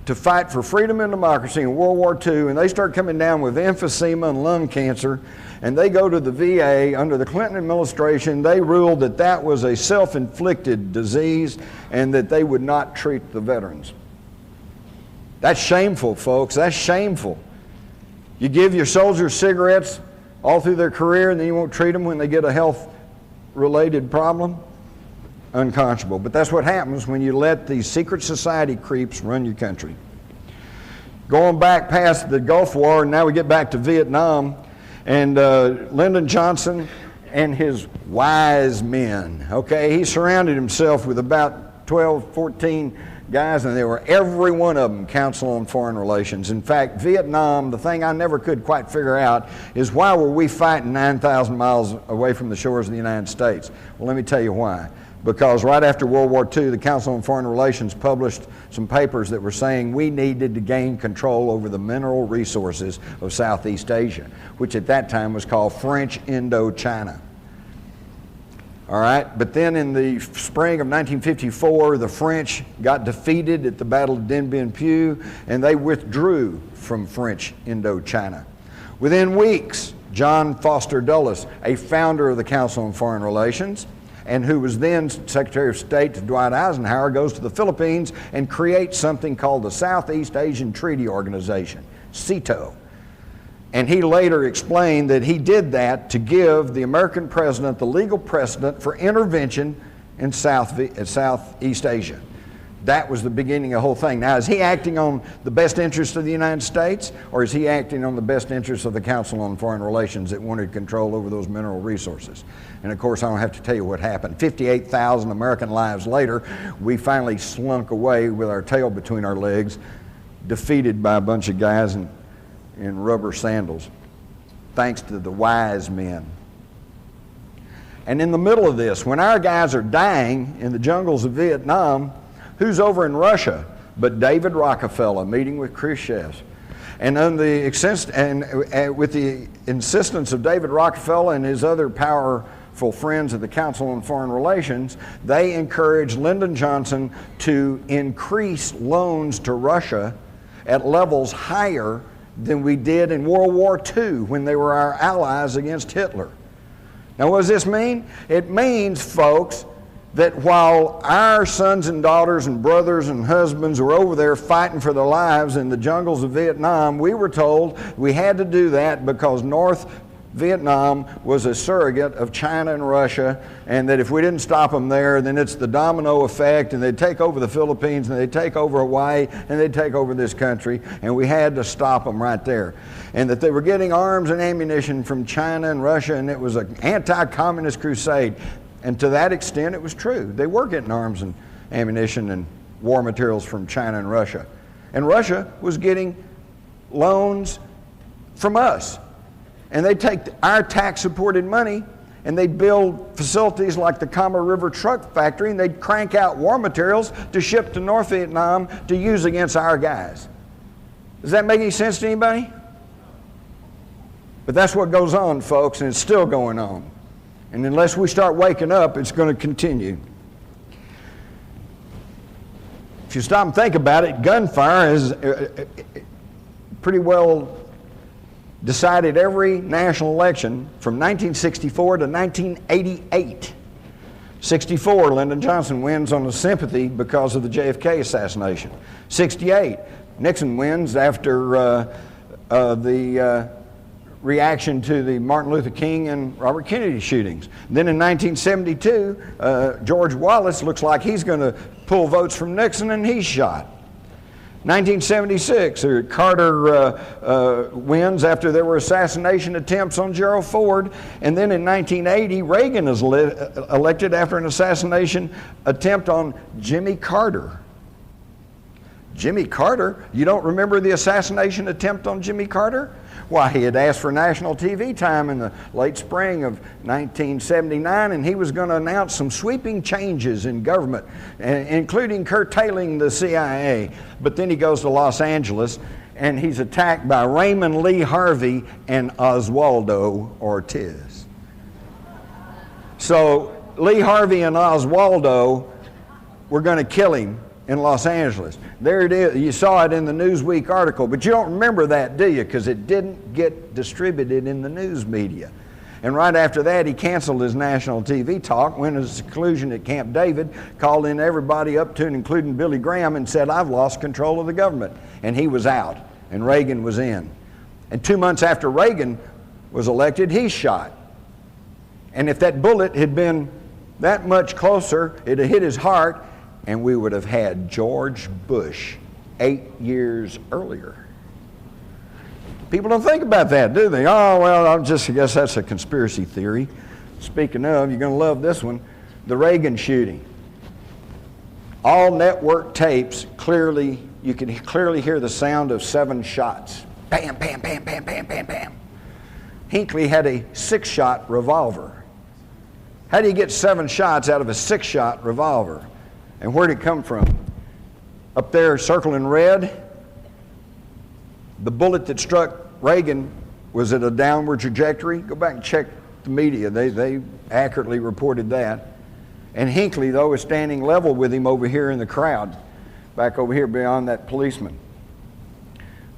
[SPEAKER 2] to fight for freedom and democracy in World War II, and they start coming down with emphysema and lung cancer, and they go to the VA under the Clinton administration, they ruled that that was a self-inflicted disease and that they would not treat the veterans. That's shameful, folks. That's shameful. You give your soldiers cigarettes all through their career and then you won't treat them when they get a health-related problem? Unconscionable. But that's what happens when you let these secret society creeps run your country. Going back past the Gulf War, and now we get back to Vietnam, and Lyndon Johnson and his wise men, okay? He surrounded himself with about 12, 14 guys, and they were every one of them Council on Foreign Relations. In fact, Vietnam, the thing I never could quite figure out is why were we fighting 9,000 miles away from the shores of the United States? Well, let me tell you why. Because right after World War II, the Council on Foreign Relations published some papers that were saying we needed to gain control over the mineral resources of Southeast Asia, which at that time was called French Indochina. All right, but then in the spring of 1954, the French got defeated at the Battle of Dien Bien Phu, and they withdrew from French Indochina. Within weeks, John Foster Dulles, a founder of the Council on Foreign Relations, and who was then Secretary of State to Dwight Eisenhower, goes to the Philippines and creates something called the Southeast Asian Treaty Organization, SEATO. And he later explained that he did that to give the American president the legal precedent for intervention in Southeast Asia. That was the beginning of the whole thing. Now, is he acting on the best interest of the United States, or is he acting on the best interest of the Council on Foreign Relations that wanted control over those mineral resources? And of course, I don't have to tell you what happened. 58,000 American lives later, we finally slunk away with our tail between our legs, defeated by a bunch of guys in rubber sandals, thanks to the wise men. And in the middle of this, when our guys are dying in the jungles of Vietnam, who's over in Russia but David Rockefeller meeting with Khrushchev? And with the insistence of David Rockefeller and his other powerful friends of the Council on Foreign Relations, they encouraged Lyndon Johnson to increase loans to Russia at levels higher than we did in World War II when they were our allies against Hitler. Now, what does this mean? It means, folks, that while our sons and daughters and brothers and husbands were over there fighting for their lives in the jungles of Vietnam, we were told we had to do that because North Vietnam was a surrogate of China and Russia, and that if we didn't stop them there, then it's the domino effect, and they'd take over the Philippines, and they'd take over Hawaii, and they'd take over this country, and we had to stop them right there. And that they were getting arms and ammunition from China and Russia, and it was an anti-communist crusade. And to that extent, it was true. They were getting arms and ammunition and war materials from China and Russia. And Russia was getting loans from us. And they take our tax-supported money and they'd build facilities like the Kama River Truck Factory, and they'd crank out war materials to ship to North Vietnam to use against our guys. Does that make any sense to anybody? But that's what goes on, folks, and it's still going on. And unless we start waking up, it's going to continue. if you stop and think about it, gunfire has pretty well decided every national election from 1964 to 1988. 64, Lyndon Johnson wins on the sympathy because of the JFK assassination. 68, Nixon wins after the reaction to the Martin Luther King and Robert Kennedy shootings. Then in 1972, George Wallace looks like he's going to pull votes from Nixon, and he's shot. 1976, Carter wins after there were assassination attempts on Gerald Ford. And then in 1980, Reagan is elected after an assassination attempt on Jimmy Carter. Jimmy Carter? You don't remember the assassination attempt on Jimmy Carter? Why, he had asked for national TV time in the late spring of 1979, and he was going to announce some sweeping changes in government, including curtailing the CIA. But then he goes to Los Angeles, and he's attacked by Raymond Lee Harvey and Oswaldo Ortiz. So Lee Harvey and Oswaldo were going to kill him in Los Angeles. There it is. You saw it in the Newsweek article, but you don't remember that, do you? Because it didn't get distributed in the news media. And right after that, he canceled his national TV talk, went to the seclusion at Camp David, called in everybody up to and including Billy Graham, and said, "I've lost control of the government." And he was out, and Reagan was in. And 2 months after Reagan was elected, he's shot. And if that bullet had been that much closer, it had hit his heart, and we would have had George Bush 8 years earlier. People don't think about that, do they? Oh, well, I guess that's a conspiracy theory. Speaking of, you're going to love this one, the Reagan shooting. All network tapes, you can clearly hear the sound of 7 shots. Bam, bam, bam, bam, bam, bam, bam. Hinckley had a 6-shot revolver. How do you get 7 shots out of a 6-shot revolver? And where'd it come from? Up there, circling red, the bullet that struck Reagan was at a downward trajectory. Go back and check the media. They accurately reported that. And Hinckley, though, is standing level with him over here in the crowd, back over here beyond that policeman.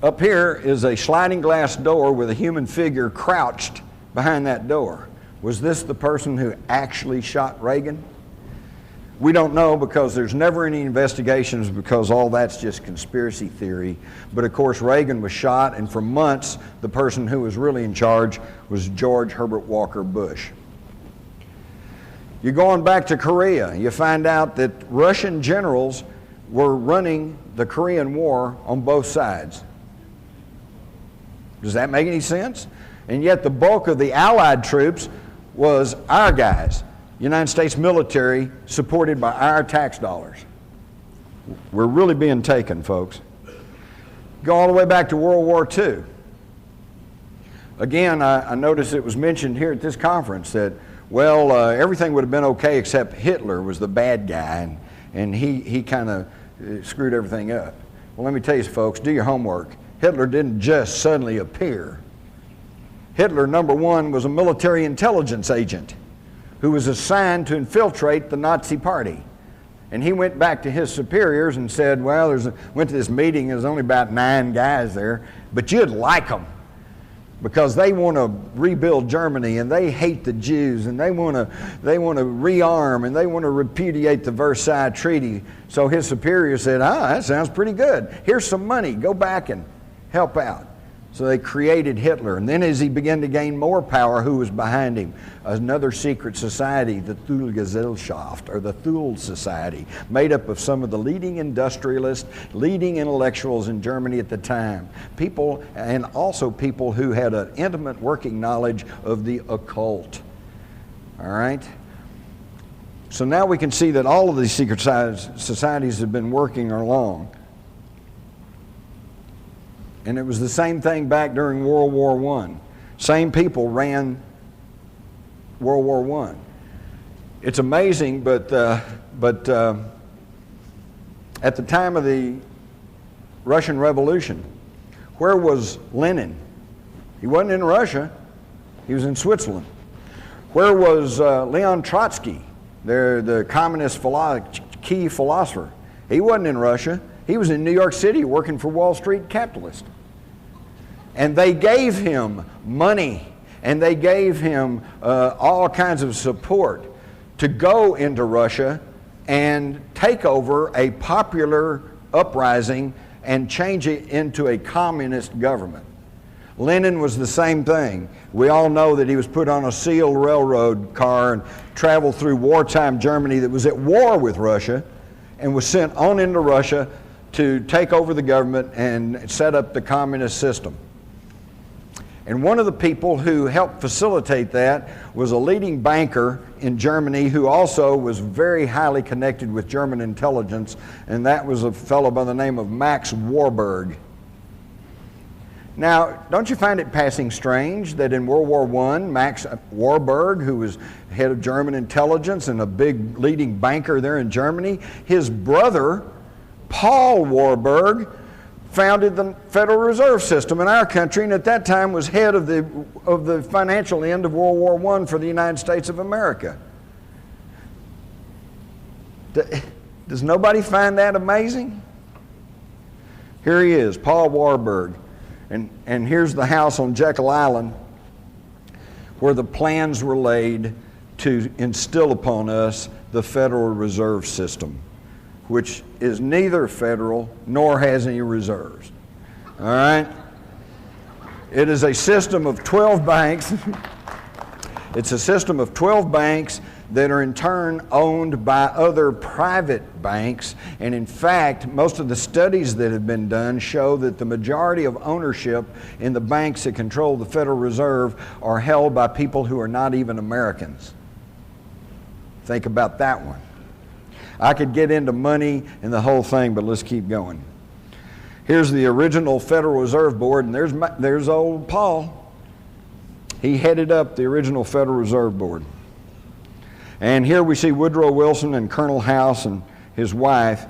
[SPEAKER 2] Up here is a sliding glass door with a human figure crouched behind that door. Was this the person who actually shot Reagan? We don't know, because there's never any investigations, because all that's just conspiracy theory. But of course, Reagan was shot, and for months, the person who was really in charge was George Herbert Walker Bush. You're going back to Korea, you find out that Russian generals were running the Korean War on both sides. Does that make any sense? And yet the bulk of the Allied troops was our guys. United States military supported by our tax dollars. We're really being taken, folks. Go all the way back to World War II. Again, I noticed it was mentioned here at this conference that, well, everything would have been okay except Hitler was the bad guy, and he kind of screwed everything up. Well, let me tell you, folks, do your homework. Hitler didn't just suddenly appear. Hitler, number one, was a military intelligence agent who was assigned to infiltrate the Nazi Party. And he went back to his superiors and said, well, went to this meeting, there's only about 9 guys there, but you'd like them because they want to rebuild Germany, and they hate the Jews, and they want to rearm, and they want to repudiate the Versailles Treaty. So his superior said, that sounds pretty good. Here's some money, go back and help out. So they created Hitler. And then as he began to gain more power, who was behind him? Another secret society, the Thule-Gesellschaft, or the Thule Society, made up of some of the leading industrialists, leading intellectuals in Germany at the time. People, and also people who had an intimate working knowledge of the occult. All right? So now we can see that all of these secret societies have been working along. And it was the same thing back during World War I. Same people ran World War I. It's amazing, but at the time of the Russian Revolution, where was Lenin? He wasn't in Russia. He was in Switzerland. Where was Leon Trotsky, the communist key philosopher? He wasn't in Russia. He was in New York City working for Wall Street capitalists. And they gave him money, and they gave him all kinds of support to go into Russia and take over a popular uprising and change it into a communist government. Lenin was the same thing. We all know that he was put on a sealed railroad car and traveled through wartime Germany that was at war with Russia and was sent on into Russia to take over the government and set up the communist system. And one of the people who helped facilitate that was a leading banker in Germany who also was very highly connected with German intelligence, and that was a fellow by the name of Max Warburg. Now, don't you find it passing strange that in World War I, Max Warburg, who was head of German intelligence and a big leading banker there in Germany, his brother, Paul Warburg, founded the Federal Reserve System in our country, and at that time was head of the financial end of World War I for the United States of America. Does nobody find that amazing? Here he is, Paul Warburg. And here's the house on Jekyll Island where the plans were laid to instill upon us the Federal Reserve System, which is neither federal nor has any reserves. All right? It is a system of 12 banks. It's a system of 12 banks that are in turn owned by other private banks. And in fact, most of the studies that have been done show that the majority of ownership in the banks that control the Federal Reserve are held by people who are not even Americans. Think about that one. I could get into money and the whole thing, but let's keep going. Here's the original Federal Reserve Board, and there's old Paul. He headed up the original Federal Reserve Board. And here we see Woodrow Wilson and Colonel House and his wife.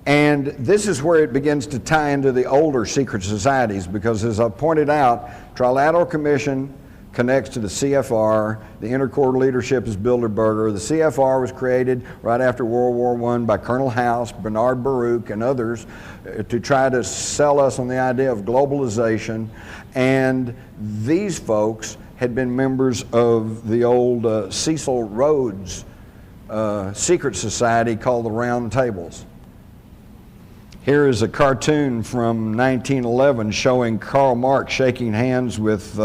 [SPEAKER 2] And this is where it begins to tie into the older secret societies, because as I pointed out, Trilateral Commission connects to the CFR. The intercore leadership is Bilderberger. The CFR was created right after World War I by Colonel House, Bernard Baruch, and others to try to sell us on the idea of globalization. And these folks had been members of the old Cecil Rhodes secret society called the Round Tables. Here is a cartoon from 1911 showing Karl Marx shaking hands with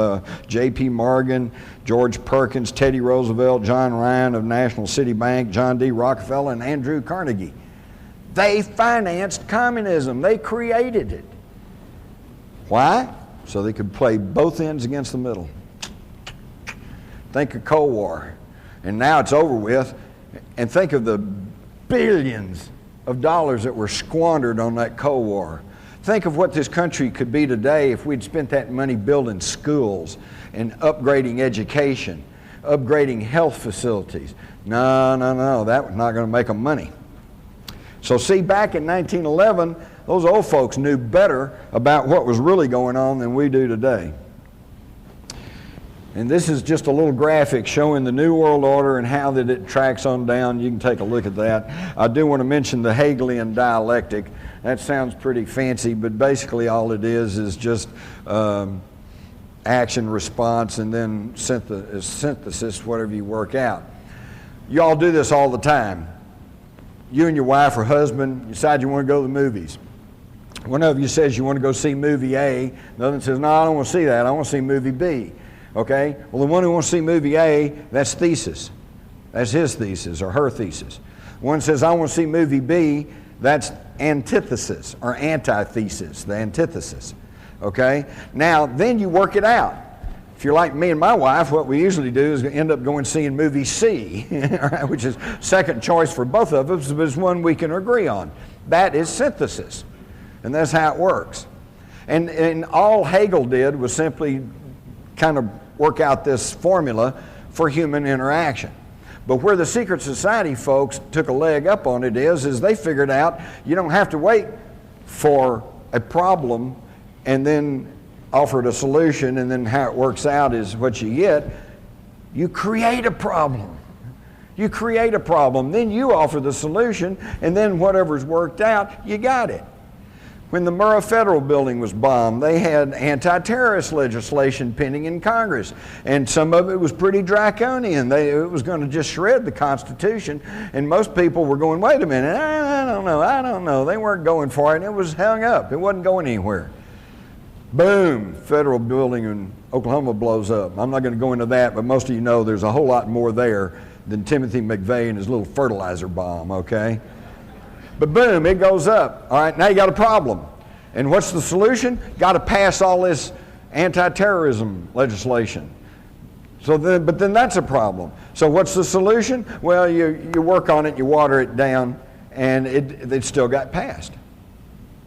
[SPEAKER 2] J.P. Morgan, George Perkins, Teddy Roosevelt, John Ryan of National City Bank, John D. Rockefeller, and Andrew Carnegie. They financed communism. They created it. Why? So they could play both ends against the middle. Think of Cold War. And now it's over with. And think of the billions of dollars that were squandered on that Cold War. Think of what this country could be today if we'd spent that money building schools and upgrading education, upgrading health facilities. No, that was not going to make them money. So see, back in 1911, those old folks knew better about what was really going on than we do today. And this is just a little graphic showing the New World Order and how that it tracks on down. You can take a look at that. I do want to mention the Hegelian dialectic. That sounds pretty fancy, but basically all it is just action, response, and then synthesis, whatever you work out. You all do this all the time. You and your wife or husband decide you want to go to the movies. One of you says you want to go see movie A. The other one says, no, I don't want to see that. I want to see movie B. Okay? Well, the one who wants to see movie A, that's thesis. That's his thesis or her thesis. One says, I want to see movie B, that's antithesis or antithesis, the antithesis. Okay? Now, then you work it out. If you're like me and my wife, what we usually do is end up going seeing movie C, which is second choice for both of us, but it's one we can agree on. That is synthesis. And that's how it works. And all Hegel did was simply kind of work out this formula for human interaction. But where the secret society folks took a leg up on it is they figured out you don't have to wait for a problem and then offered a solution, and then how it works out is what you get. You create a problem. You create a problem, then you offer the solution, and then whatever's worked out, you got it. When the Murrah Federal Building was bombed, they had anti-terrorist legislation pending in Congress, and some of it was pretty draconian. It was going to just shred the Constitution, and most people were going, wait a minute, I don't know. They weren't going for it, and it was hung up. It wasn't going anywhere. Boom, federal building in Oklahoma blows up. I'm not going to go into that, but most of you know there's a whole lot more there than Timothy McVeigh and his little fertilizer bomb, okay? But boom, it goes up. All right, now you got a problem. And what's the solution? Got to pass all this anti-terrorism legislation. But then that's a problem. So what's the solution? Well, you work on it, you water it down, and it still got passed.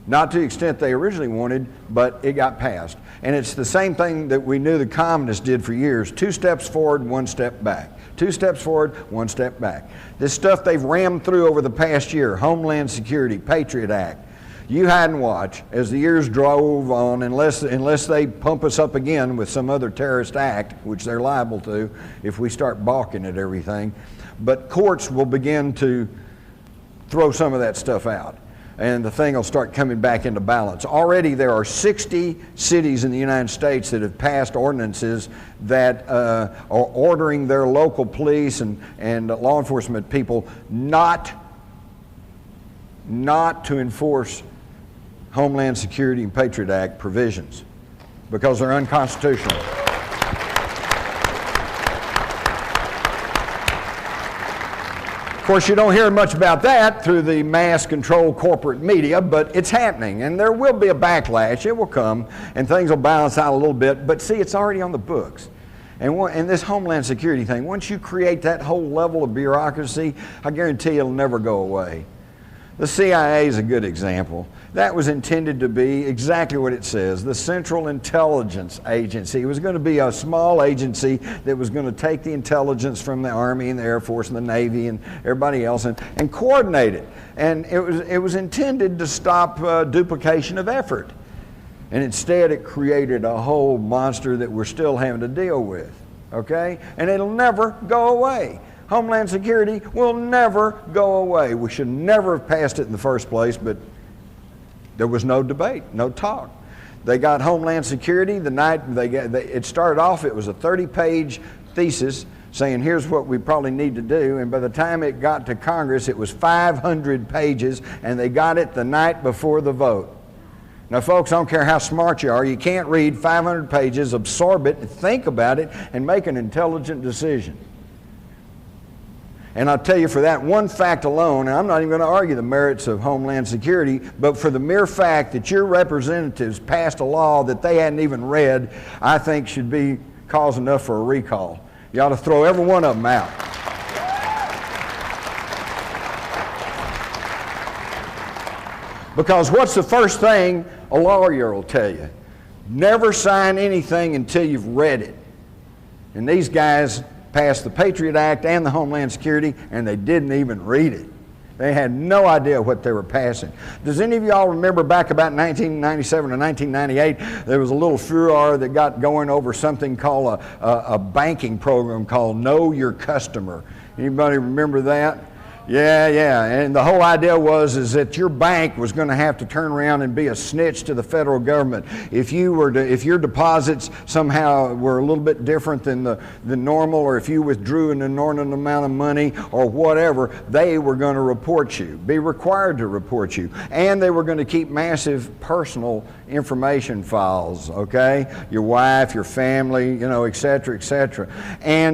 [SPEAKER 2] Not to the extent they originally wanted, but it got passed. And it's the same thing that we knew the communists did for years. 2 steps forward, 1 step back. 2 steps forward, 1 step back. This stuff they've rammed through over the past year, Homeland Security, Patriot Act. You hide and watch as the years drove on, unless they pump us up again with some other terrorist act, which they're liable to if we start balking at everything. But courts will begin to throw some of that stuff out, and the thing will start coming back into balance. Already there are 60 cities in the United States that have passed ordinances that are ordering their local police and law enforcement people not to enforce Homeland Security and Patriot Act provisions because they're unconstitutional. Of course, you don't hear much about that through the mass-controlled corporate media, but it's happening, and there will be a backlash. It will come, and things will balance out a little bit, but see, it's already on the books. And this Homeland Security thing, once you create that whole level of bureaucracy, I guarantee it'll never go away. The CIA is a good example. That was intended to be exactly what it says, the Central Intelligence Agency. It was going to be a small agency that was going to take the intelligence from the Army and the Air Force and the Navy and everybody else and coordinate it. And it was intended to stop duplication of effort. And instead it created a whole monster that we're still having to deal with, okay? And it'll never go away. Homeland Security will never go away. We should never have passed it in the first place, but there was no debate, no talk. They got Homeland Security the night it started off, it was a 30-page thesis saying here's what we probably need to do, and by the time it got to Congress it was 500 pages, and they got it the night before the vote. Now folks, I don't care how smart you are, you can't read 500 pages, absorb it, think about it, and make an intelligent decision. And I'll tell you, for that one fact alone, and I'm not even going to argue the merits of Homeland Security, but for the mere fact that your representatives passed a law that they hadn't even read, I think should be cause enough for a recall. You ought to throw every one of them out. Because what's the first thing a lawyer will tell you? Never sign anything until you've read it. And these guys passed the Patriot Act and the Homeland Security, and they didn't even read it. They had no idea what they were passing. Does any of y'all remember back about 1997 or 1998, there was a little furor that got going over something called a banking program called Know Your Customer. Anybody remember that? Yeah, and the whole idea was that your bank was going to have to turn around and be a snitch to the federal government. If your deposits somehow were a little bit different than the normal, or if you withdrew an inordinate amount of money or whatever, they were going to report you, be required to report you. And they were going to keep massive personal information files, okay? Your wife, your family, et cetera, et cetera.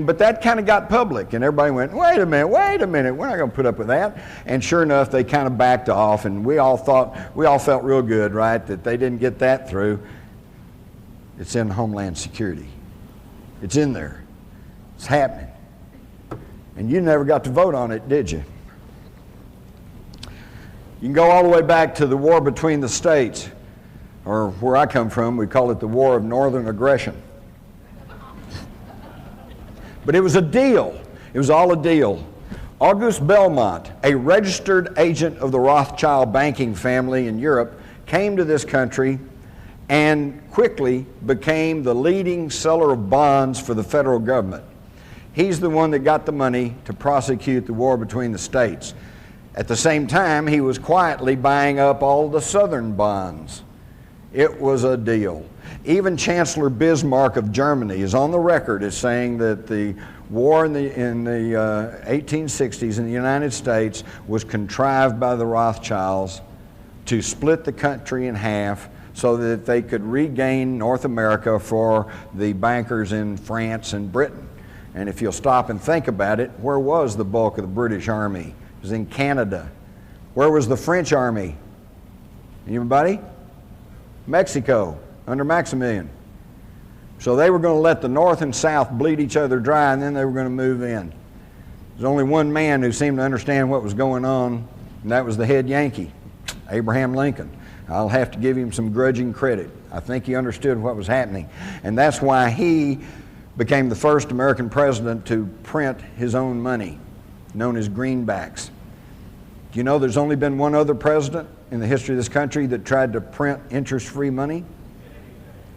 [SPEAKER 2] But that kind of got public, and everybody went, wait a minute, we're not going to put up with that. And sure enough, they kind of backed off, and we all felt real good, right, that they didn't get that through. It's in Homeland Security. It's in there. It's happening. And you never got to vote on it, did you? You can go all the way back to the war between the states, or where I come from, we call it the War of Northern Aggression. But it was a deal. It was all a deal. August Belmont, a registered agent of the Rothschild banking family in Europe, came to this country and quickly became the leading seller of bonds for the federal government. He's the one that got the money to prosecute the war between the states. At the same time, he was quietly buying up all the Southern bonds. It was a deal. Even Chancellor Bismarck of Germany is on the record as saying that the war in the 1860s in the United States was contrived by the Rothschilds to split the country in half so that they could regain North America for the bankers in France and Britain. And if you'll stop and think about it, where was the bulk of the British Army? It was in Canada. Where was the French Army? Anybody? Mexico, under Maximilian. So they were going to let the North and South bleed each other dry, and then they were going to move in. There's only one man who seemed to understand what was going on, and that was the head Yankee, Abraham Lincoln. I'll have to give him some grudging credit. I think he understood what was happening. And that's why he became the first American president to print his own money, known as greenbacks. Do you know there's only been one other president in the history of this country that tried to print interest-free money?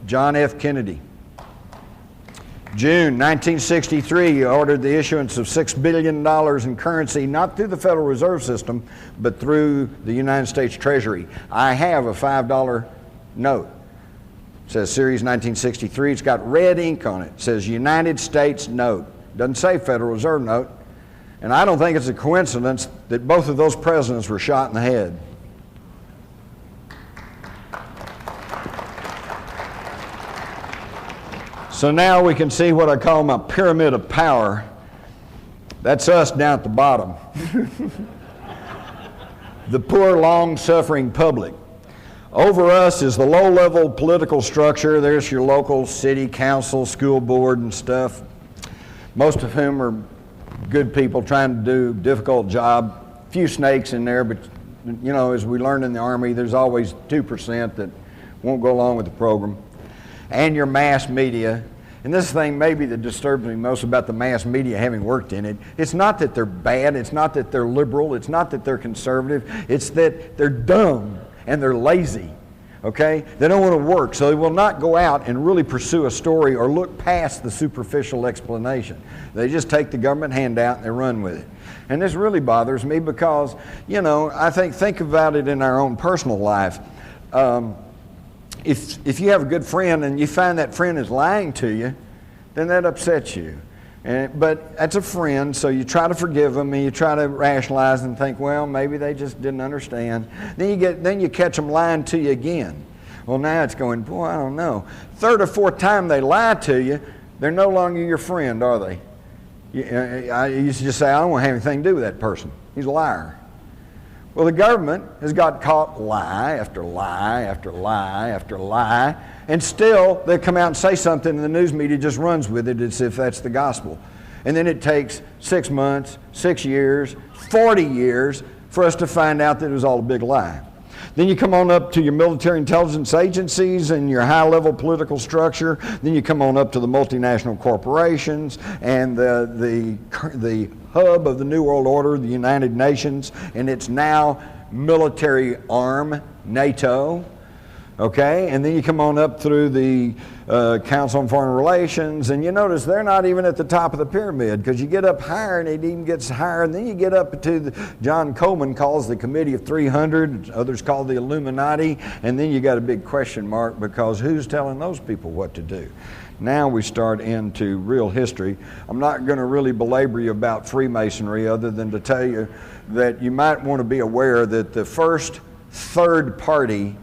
[SPEAKER 2] John F. Kennedy. June 1963, he ordered the issuance of $6 billion in currency, not through the Federal Reserve System, but through the United States Treasury. I have a $5 note. It says Series 1963. It's got red ink on it. It says United States note. It doesn't say Federal Reserve note. And I don't think it's a coincidence that both of those presidents were shot in the head. So now we can see what I call my pyramid of power. That's us down at the bottom. The poor, long-suffering public. Over us is the low-level political structure. There's your local city council, school board, and stuff, most of whom are good people trying to do a difficult job. A few snakes in there, but you know, as we learned in the Army, there's always 2% that won't go along with the program. And your mass media. And this thing maybe that disturbs me most about the mass media, having worked in it, it's not that they're bad, it's not that they're liberal, it's not that they're conservative, it's that they're dumb and they're lazy, okay? They don't want to work, so they will not go out and really pursue a story or look past the superficial explanation. They just take the government handout and they run with it. And this really bothers me because, you know, I think about it in our own personal life. If you have a good friend and you find that friend is lying to you, then that upsets you. But that's a friend, so you try to forgive them and you try to rationalize and think, well, maybe they just didn't understand. Then you catch them lying to you again. Well, now it's going, boy, I don't know. Third or fourth time they lie to you, they're no longer your friend, are they? I used to just say, I don't want to have anything to do with that person. He's a liar. Well, the government has got caught lie after lie after lie after lie, and still they come out and say something and the news media just runs with it as if that's the gospel. And then it takes 6 months, 6 years, 40 years for us to find out that it was all a big lie. Then you come on up to your military intelligence agencies and your high-level political structure. Then you come on up to the multinational corporations and the hub of the New World Order, the United Nations, and its now military arm, NATO. Okay, and then you come on up through the Council on Foreign Relations, and you notice they're not even at the top of the pyramid, because you get up higher and it even gets higher, and then you get up to John Coleman calls the Committee of 300, others call the Illuminati, and then you got a big question mark, because who's telling those people what to do? Now we start into real history. I'm not going to really belabor you about Freemasonry other than to tell you that you might want to be aware that the first third party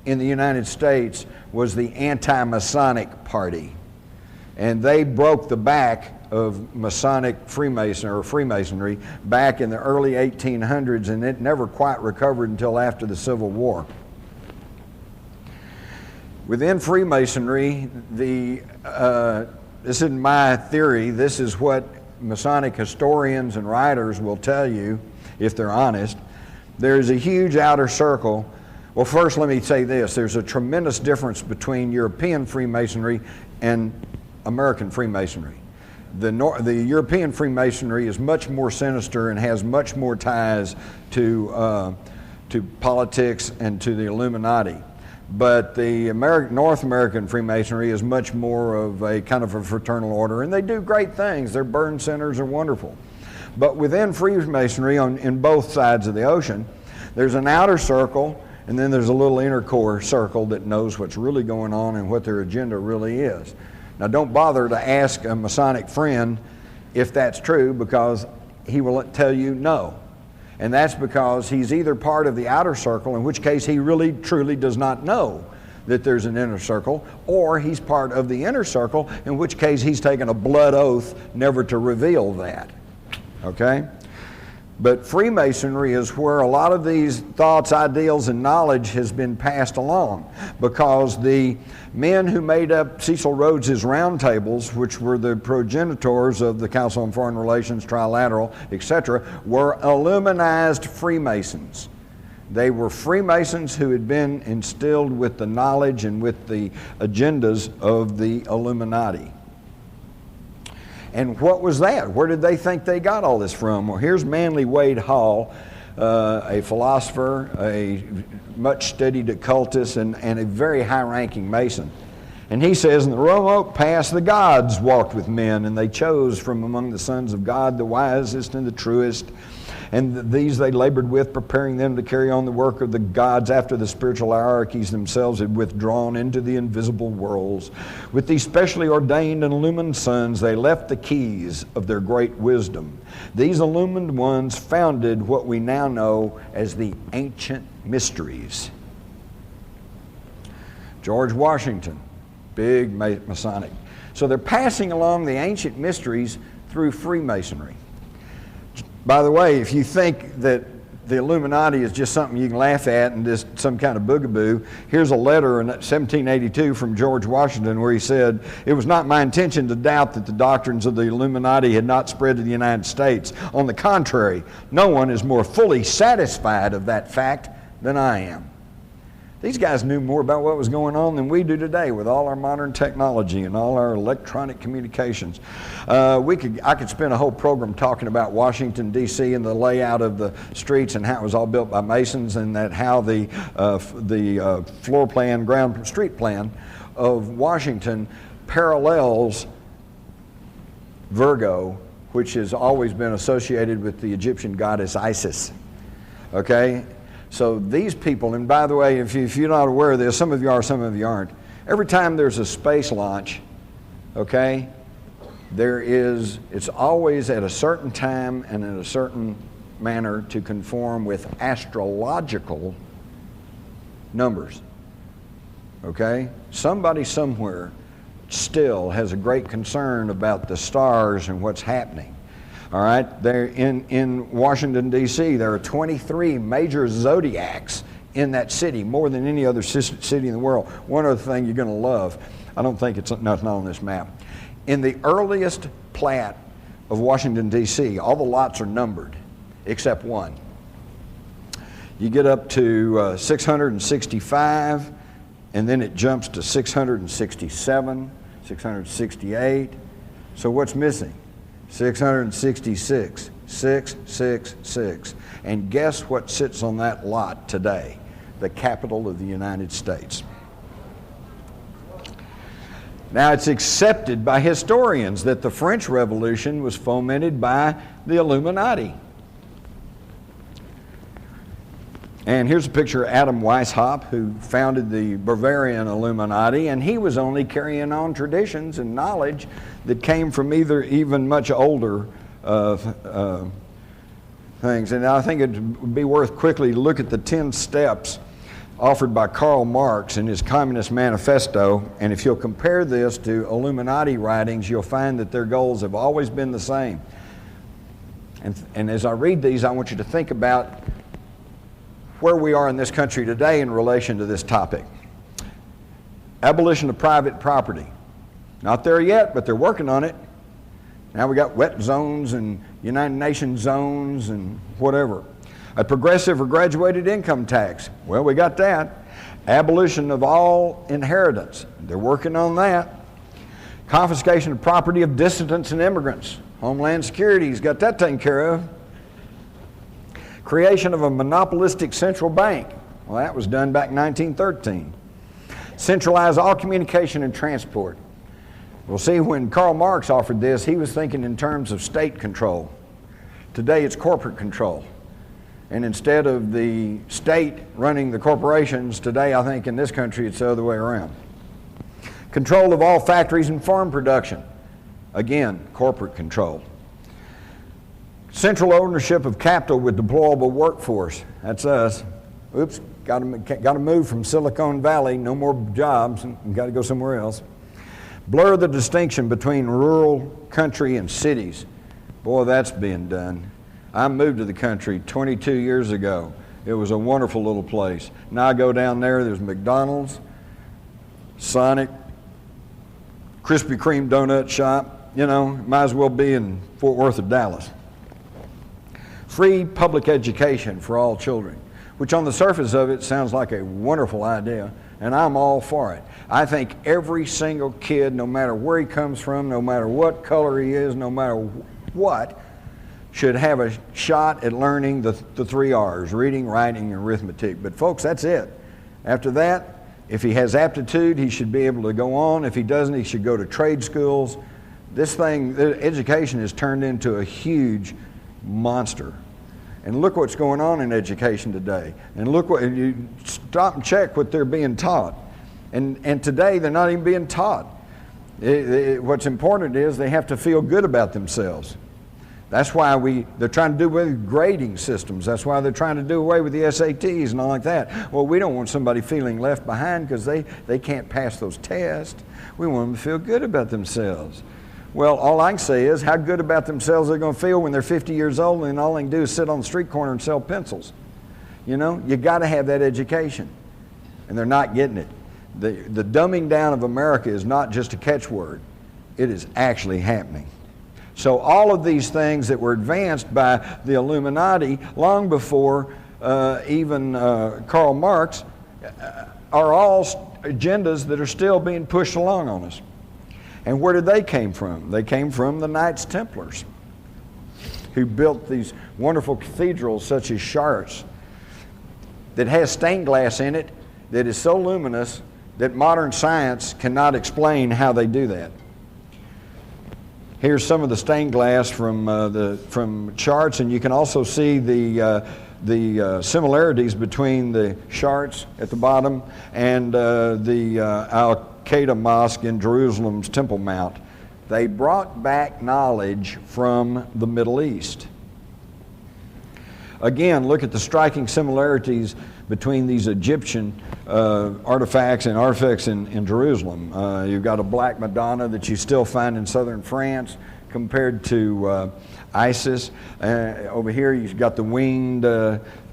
[SPEAKER 2] in the United States was the anti-Masonic party. And they broke the back of Masonic Freemasonry back in the early 1800s, and it never quite recovered until after the Civil War. Within Freemasonry, this isn't my theory, this is what Masonic historians and writers will tell you, if they're honest. There's a huge outer circle. Well, first let me say this. There's a tremendous difference between European Freemasonry and American Freemasonry. The European Freemasonry is much more sinister and has much more ties to politics and to the Illuminati. But the North American Freemasonry is much more of a kind of a fraternal order, and they do great things. Their burn centers are wonderful. But within Freemasonry, in both sides of the ocean, there's an outer circle, and then there's a little inner core circle that knows what's really going on and what their agenda really is. Now, don't bother to ask a Masonic friend if that's true, because he will tell you no. And that's because he's either part of the outer circle, in which case he really truly does not know that there's an inner circle, or he's part of the inner circle, in which case he's taken a blood oath never to reveal that. Okay? But Freemasonry is where a lot of these thoughts, ideals, and knowledge has been passed along, because the men who made up Cecil Rhodes's roundtables, which were the progenitors of the Council on Foreign Relations, Trilateral, etc., were Illuminized Freemasons. They were Freemasons who had been instilled with the knowledge and with the agendas of the Illuminati. And what was that? Where did they think they got all this from? Well, here's Manly Wade Hall, a philosopher, a much studied occultist, and a very high-ranking Mason. And he says, in the remote past, the gods walked with men, and they chose from among the sons of God the wisest and the truest. And these they labored with, preparing them to carry on the work of the gods after the spiritual hierarchies themselves had withdrawn into the invisible worlds. With these specially ordained and illumined sons, they left the keys of their great wisdom. These illumined ones founded what we now know as the ancient mysteries. George Washington, big Masonic. So they're passing along the ancient mysteries through Freemasonry. By the way, if you think that the Illuminati is just something you can laugh at and just some kind of boogaboo, here's a letter in 1782 from George Washington where he said, "It was not my intention to doubt that the doctrines of the Illuminati had not spread to the United States. On the contrary, no one is more fully satisfied of that fact than I am." These guys knew more about what was going on than we do today with all our modern technology and all our electronic communications. I could spend a whole program talking about Washington, D.C. and the layout of the streets and how it was all built by Masons, and that how the floor plan, street plan of Washington parallels Virgo, which has always been associated with the Egyptian goddess Isis. Okay? So these people, and by the way, if you're not aware of this, some of you are, some of you aren't. Every time there's a space launch, okay, it's always at a certain time and in a certain manner to conform with astrological numbers. Okay? Somebody somewhere still has a great concern about the stars and what's happening. All right, there in Washington, D.C., there are 23 major zodiacs in that city, more than any other city in the world. One other thing you're going to love, I don't think it's not on this map. In the earliest plat of Washington, D.C., all the lots are numbered, except one. You get up to 665, and then it jumps to 667, 668. So what's missing? 666, 666. And guess what sits on that lot today? The capital of the United States. Now, it's accepted by historians that the French Revolution was fomented by the Illuminati. And here's a picture of Adam Weishaupt, who founded the Bavarian Illuminati, and he was only carrying on traditions and knowledge that came from even much older things. And I think it would be worth quickly to look at the 10 steps offered by Karl Marx in his Communist Manifesto. And if you'll compare this to Illuminati writings, you'll find that their goals have always been the same. And as I read these, I want you to think about where we are in this country today in relation to this topic. Abolition of private property. Not there yet, but they're working on it. Now we got wet zones and United Nations zones and whatever. A progressive or graduated income tax. Well, we got that. Abolition of all inheritance. They're working on that. Confiscation of property of dissidents and immigrants. Homeland Security's got that taken care of. Creation of a monopolistic central bank. Well, that was done back in 1913. Centralize all communication and transport. Well, see, when Karl Marx offered this, he was thinking in terms of state control. Today it's corporate control. And instead of the state running the corporations, today I think in this country it's the other way around. Control of all factories and farm production. Again, corporate control. Central ownership of capital with deployable workforce. That's us. Oops, got to move from Silicon Valley, no more jobs, and got to go somewhere else. Blur the distinction between rural, country, and cities. Boy, that's being done. I moved to the country 22 years ago. It was a wonderful little place. Now I go down there's McDonald's, Sonic, Krispy Kreme donut shop. You know, might as well be in Fort Worth or Dallas. Free public education for all children, which on the surface of it sounds like a wonderful idea, and I'm all for it. I think every single kid, no matter where he comes from, no matter what color he is, no matter what, should have a shot at learning the 3 R's, reading, writing, and arithmetic. But folks, that's it. After that, if he has aptitude, he should be able to go on. If he doesn't, he should go to trade schools. This thing, education has turned into a huge monster. And look what's going on in education today. And look what, you stop and check what they're being taught. And today they're not even being taught. What's important is they have to feel good about themselves. That's why they're trying to do away with grading systems. That's why they're trying to do away with the SATs and all like that. Well, we don't want somebody feeling left behind because they can't pass those tests. We want them to feel good about themselves. Well, all I can say is how good about themselves they're going to feel when they're 50 years old and all they can do is sit on the street corner and sell pencils. You know, you got to have that education. And they're not getting it. The dumbing down of America is not just a catchword. It is actually happening. So all of these things that were advanced by the Illuminati long before even Karl Marx are all agendas that are still being pushed along on us. And where did they came from? They came from the Knights Templars, who built these wonderful cathedrals such as Chartres that has stained glass in it that is so luminous that modern science cannot explain how they do that. Here's some of the stained glass from Chartres, and you can also see the similarities between the Chartres at the bottom and the Al-Qaeda Mosque in Jerusalem's Temple Mount. They brought back knowledge from the Middle East. Again, look at the striking similarities between these Egyptian artifacts and artifacts in Jerusalem. You've got a black Madonna that you still find in southern France compared to Isis. Over here you've got the winged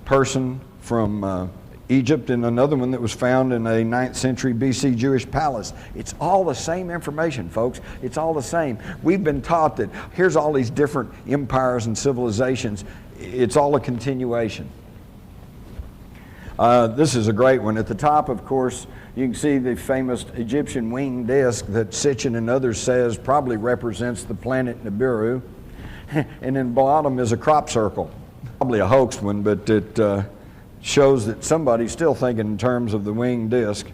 [SPEAKER 2] person from Egypt, and another one that was found in a 9th century BC Jewish palace. It's all the same information, folks. It's all the same. We've been taught that here's all these different empires and civilizations. It's all a continuation. This is a great one. At the top, of course, you can see the famous Egyptian winged disc that Sitchin and others says probably represents the planet Nibiru. And in the bottom is a crop circle. Probably a hoaxed one, but it shows that somebody's still thinking in terms of the winged disc.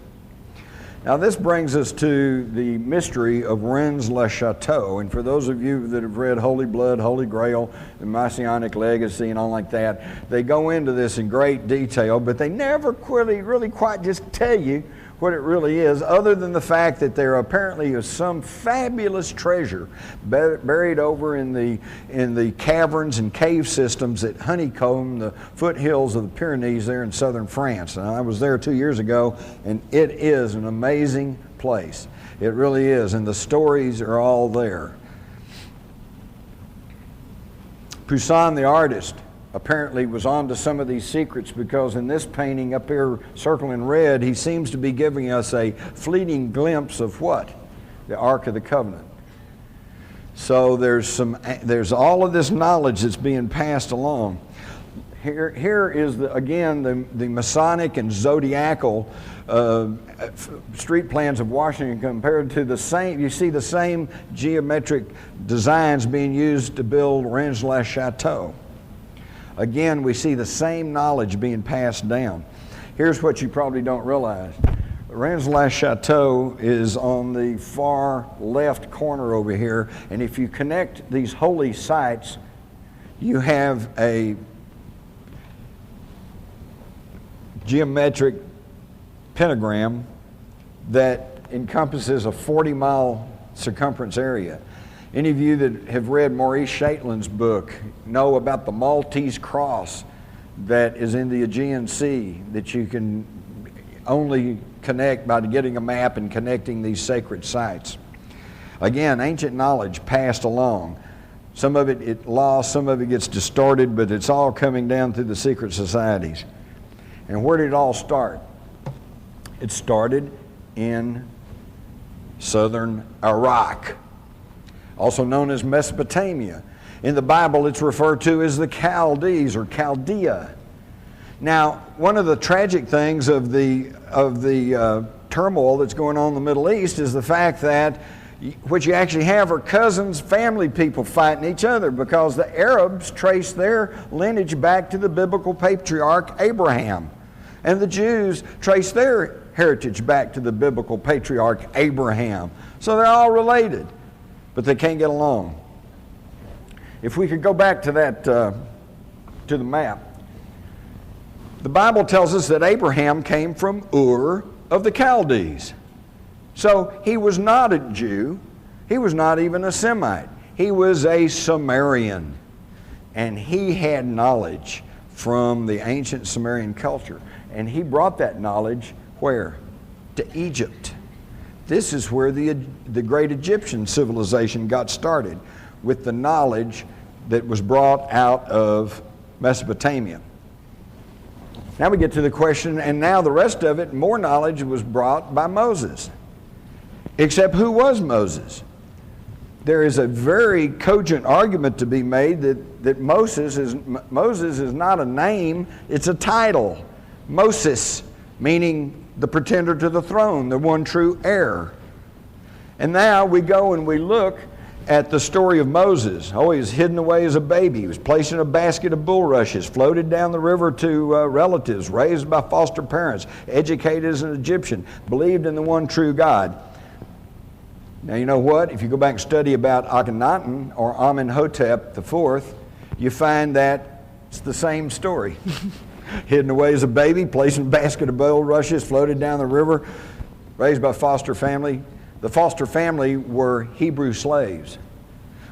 [SPEAKER 2] Now this brings us to the mystery of Rennes-le-Château, and for those of you that have read Holy Blood, Holy Grail, the Messianic Legacy and all like that, they go into this in great detail, but they never really quite just tell you what it really is, other than the fact that there apparently is some fabulous treasure buried over in the caverns and cave systems that honeycomb the foothills of the Pyrenees there in southern France. And I was there 2 years ago, and it is an amazing place. It really is, and the stories are all there. Poussin, the artist, apparently was onto some of these secrets, because in this painting up here circled in red, he seems to be giving us a fleeting glimpse of what? The Ark of the Covenant. So there's all of this knowledge that's being passed along. Here is again the Masonic and zodiacal street plans of Washington compared to the same. You see the same geometric designs being used to build Rennes-le-Château. Again, we see the same knowledge being passed down. Here's what you probably don't realize. Rensselaer Chateau is on the far left corner over here, and if you connect these holy sites, you have a geometric pentagram that encompasses a 40-mile circumference area. Any of you that have read Maurice Shaitlin's book know about the Maltese cross that is in the Aegean Sea that you can only connect by getting a map and connecting these sacred sites. Again, ancient knowledge passed along. Some of it lost, some of it gets distorted, but it's all coming down through the secret societies. And where did it all start? It started in southern Iraq, also known as Mesopotamia. In the Bible, it's referred to as the Chaldees or Chaldea. Now, one of the tragic things of the turmoil that's going on in the Middle East is the fact that what you actually have are cousins, family people fighting each other, because the Arabs trace their lineage back to the biblical patriarch Abraham, and the Jews trace their heritage back to the biblical patriarch Abraham. So they're all related, but they can't get along. If we could go back to that, to the map, the Bible tells us that Abraham came from Ur of the Chaldees. So he was not a Jew. He was not even a Semite. He was a Sumerian. And he had knowledge from the ancient Sumerian culture. And he brought that knowledge where? To Egypt. This is where the great Egyptian civilization got started, with the knowledge that was brought out of Mesopotamia. Now we get to the question, and now the rest of it, more knowledge was brought by Moses. Except who was Moses? There is a very cogent argument to be made that Moses is not a name, it's a title. Moses, meaning the pretender to the throne, the one true heir. And now we go and we look at the story of Moses. Oh, he was hidden away as a baby. He was placed in a basket of bulrushes, floated down the river to relatives, raised by foster parents, educated as an Egyptian, believed in the one true God. Now, you know what? If you go back and study about Akhenaten or Amenhotep IV, you find that it's the same story. Hidden away as a baby, placed in a basket of bulrushes, floated down the river, raised by foster family. The foster family were Hebrew slaves.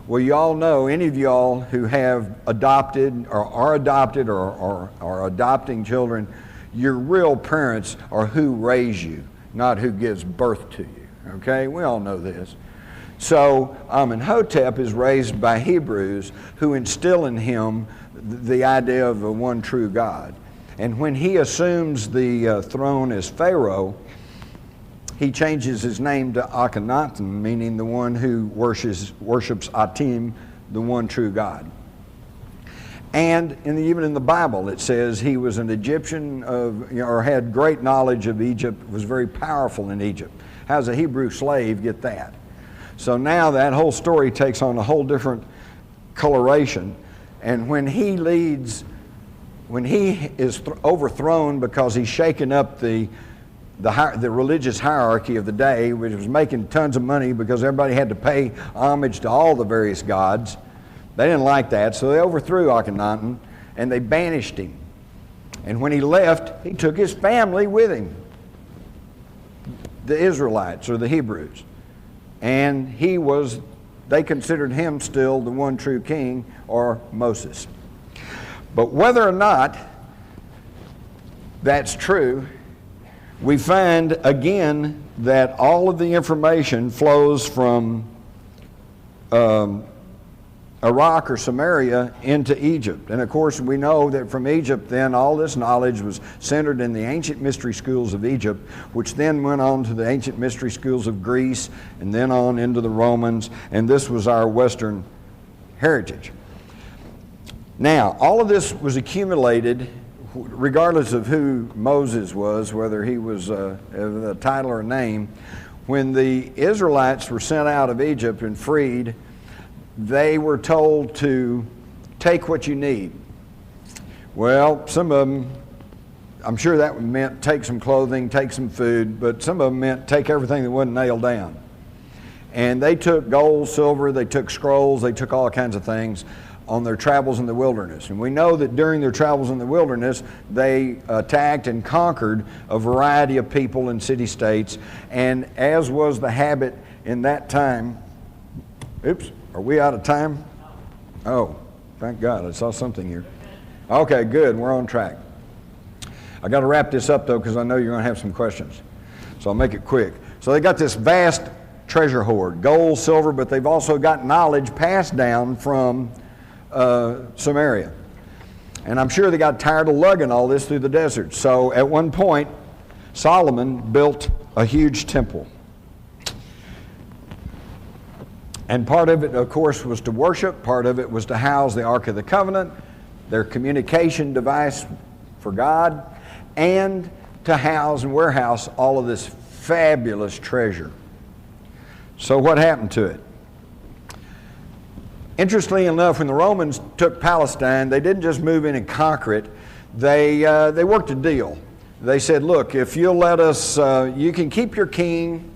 [SPEAKER 2] Well, you all know, any of y'all who have adopted or are adopted or are adopting children, your real parents are who raise you, not who gives birth to you. Okay, we all know this. So Amenhotep is raised by Hebrews who instill in him the idea of the one true God. And when he assumes the throne as Pharaoh, he changes his name to Akhenaten, meaning the one who worships Atim, the one true God. And even in the Bible, it says he was an Egyptian or had great knowledge of Egypt, was very powerful in Egypt. How does a Hebrew slave get that? So now that whole story takes on a whole different coloration. And when he is overthrown because he's shaken up the religious hierarchy of the day, which was making tons of money because everybody had to pay homage to all the various gods. They didn't like that, so they overthrew Akhenaten and they banished him. And when he left, he took his family with him, the Israelites or the Hebrews. And they considered him still the one true king, or Moses. But whether or not that's true, we find again that all of the information flows from Iraq or Samaria into Egypt. And of course we know that from Egypt then all this knowledge was centered in the ancient mystery schools of Egypt, which then went on to the ancient mystery schools of Greece and then on into the Romans, and this was our Western heritage. Now, all of this was accumulated regardless of who Moses was, whether he was a title or a name. When the Israelites were sent out of Egypt and freed, they were told to take what you need. Well, some of them I'm sure that meant take some clothing, take some food, but some of them meant take everything that wasn't nailed down. And they took gold, silver, they took scrolls, they took all kinds of things on their travels in the wilderness. And we know that during their travels in the wilderness, they attacked and conquered a variety of people and city-states. And as was the habit in that time, oops, are we out of time? Oh, thank God, I saw something here. Okay, good, we're on track. I got to wrap this up though, because I know you're going to have some questions. So I'll make it quick. So they got this vast treasure hoard, gold, silver, but they've also got knowledge passed down from Samaria. And I'm sure they got tired of lugging all this through the desert. So at one point, Solomon built a huge temple. And part of it, of course, was to worship. Part of it was to house the Ark of the Covenant, their communication device for God, and to house and warehouse all of this fabulous treasure. So what happened to it? Interestingly enough, when the Romans took Palestine, they didn't just move in and conquer it. They worked a deal. They said, look, if you'll let us, you can keep your king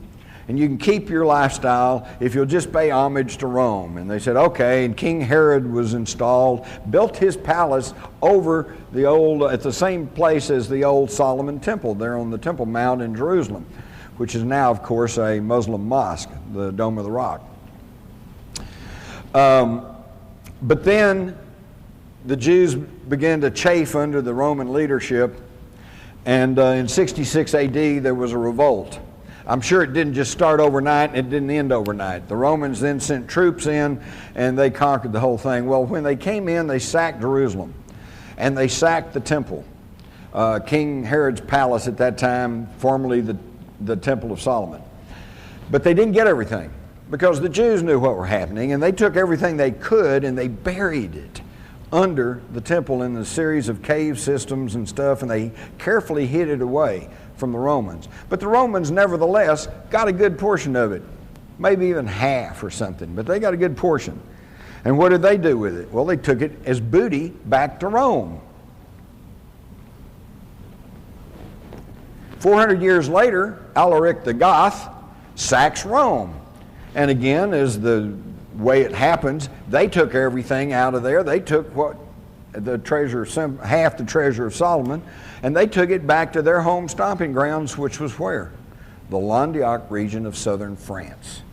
[SPEAKER 2] and you can keep your lifestyle if you'll just pay homage to Rome. And they said, okay, and King Herod was installed, built his palace over the old, at the same place as the old Solomon Temple, there on the Temple Mount in Jerusalem, which is now, of course, a Muslim mosque, the Dome of the Rock. But then the Jews began to chafe under the Roman leadership, and in 66 AD there was a revolt. I'm sure it didn't just start overnight and it didn't end overnight. The Romans then sent troops in and they conquered the whole thing. Well, when they came in, they sacked Jerusalem and they sacked the temple. King Herod's palace at that time, formerly the Temple of Solomon. But they didn't get everything because the Jews knew what were happening, and they took everything they could and they buried it under the temple in a series of cave systems and stuff, and they carefully hid it away from the Romans. But the Romans nevertheless got a good portion of it, maybe even half or something, but they got a good portion. And what did they do with it? Well, they took it as booty back to Rome. 400 years later, Alaric the Goth sacks Rome. And again, as the way it happens, they took everything out of there. They took what the treasure, half the treasure of Solomon, and they took it back to their home stomping grounds, which was where? The Languedoc region of southern France.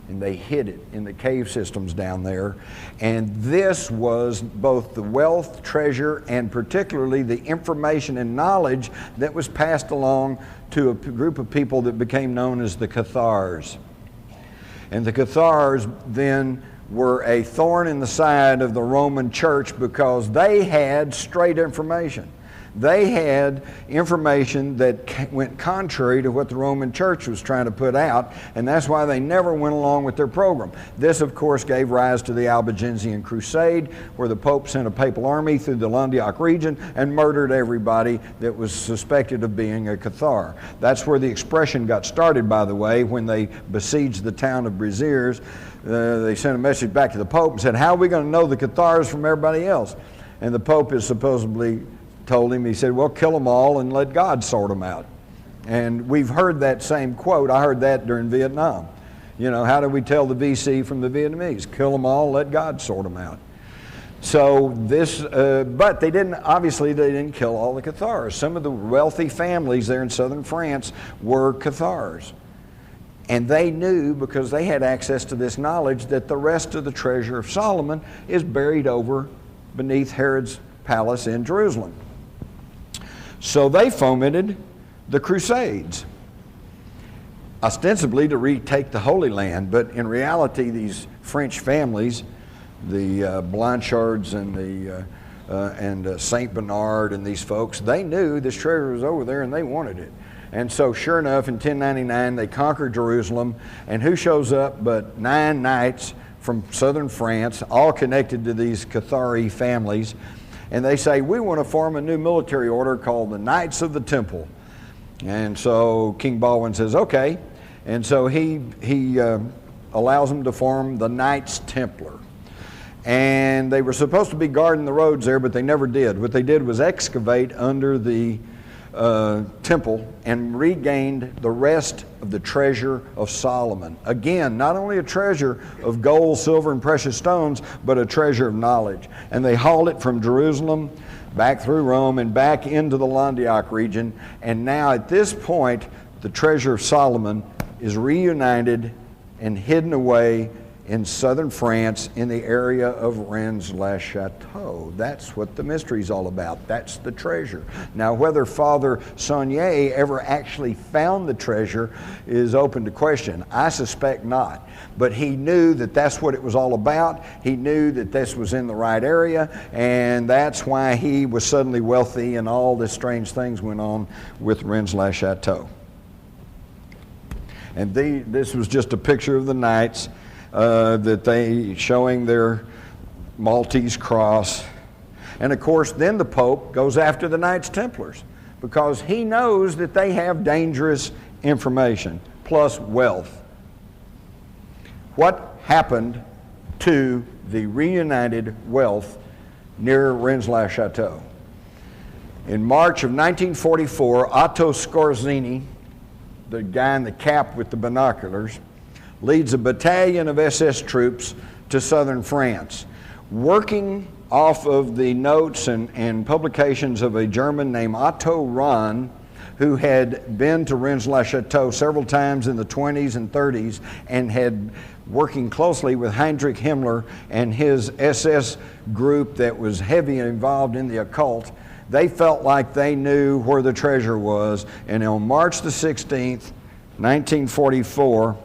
[SPEAKER 2] And they hid it in the cave systems down there. And this was both the wealth, treasure, and particularly the information and knowledge that was passed along to a group of people that became known as the Cathars. And the Cathars then were a thorn in the side of the Roman church because they had straight information. They had information that went contrary to what the Roman church was trying to put out, and that's why they never went along with their program. This, of course, gave rise to the Albigensian Crusade, where the Pope sent a papal army through the Languedoc region and murdered everybody that was suspected of being a Cathar. That's where the expression got started, by the way, when they besieged the town of Béziers. They sent a message back to the Pope and said, how are we going to know the Cathars from everybody else? And the Pope is supposedly told him, he said, well, kill them all and let God sort them out. And we've heard that same quote. I heard that during Vietnam. You know, how do we tell the VC from the Vietnamese? Kill them all, let God sort them out. So this, but they didn't kill all the Cathars. Some of the wealthy families there in southern France were Cathars. And they knew, because they had access to this knowledge, that the rest of the treasure of Solomon is buried over beneath Herod's palace in Jerusalem. So they fomented the Crusades, ostensibly to retake the Holy Land, but in reality these French families, the Blanchards and Saint Bernard and these folks, they knew this treasure was over there and they wanted it. And so sure enough, in 1099 they conquered Jerusalem, and who shows up but 9 knights from southern France, all connected to these Cathari families. And they say, we want to form a new military order called the Knights of the Temple. And so King Baldwin says, okay. And so he allows them to form the Knights Templar. And they were supposed to be guarding the roads there, but they never did. What they did was excavate under the temple and regained the rest of the treasure of Solomon. Again, not only a treasure of gold, silver, and precious stones, but a treasure of knowledge. And they hauled it from Jerusalem back through Rome and back into the Landiac region. And now at this point, the treasure of Solomon is reunited and hidden away in southern France in the area of Rennes-le-Château. That's what the mystery's all about. That's the treasure. Now, whether Father Saunier ever actually found the treasure is open to question. I suspect not. But he knew that that's what it was all about. He knew that this was in the right area, and that's why he was suddenly wealthy and all these strange things went on with Rennes-le-Château. And this was just a picture of the Knights that they showing their Maltese cross. And of course, then the Pope goes after the Knights Templars because he knows that they have dangerous information plus wealth. What happened to the reunited wealth near Rennes-le-Château? In March of 1944, Otto Skorzeny, the guy in the cap with the binoculars, leads a battalion of SS troops to southern France, working off of the notes and publications of a German named Otto Rahn, who had been to Rennes-le-Château several times in the 20s and 30s and had working closely with Heinrich Himmler and his SS group that was heavily involved in the occult. They felt like they knew where the treasure was, and on March the 16th, 1944,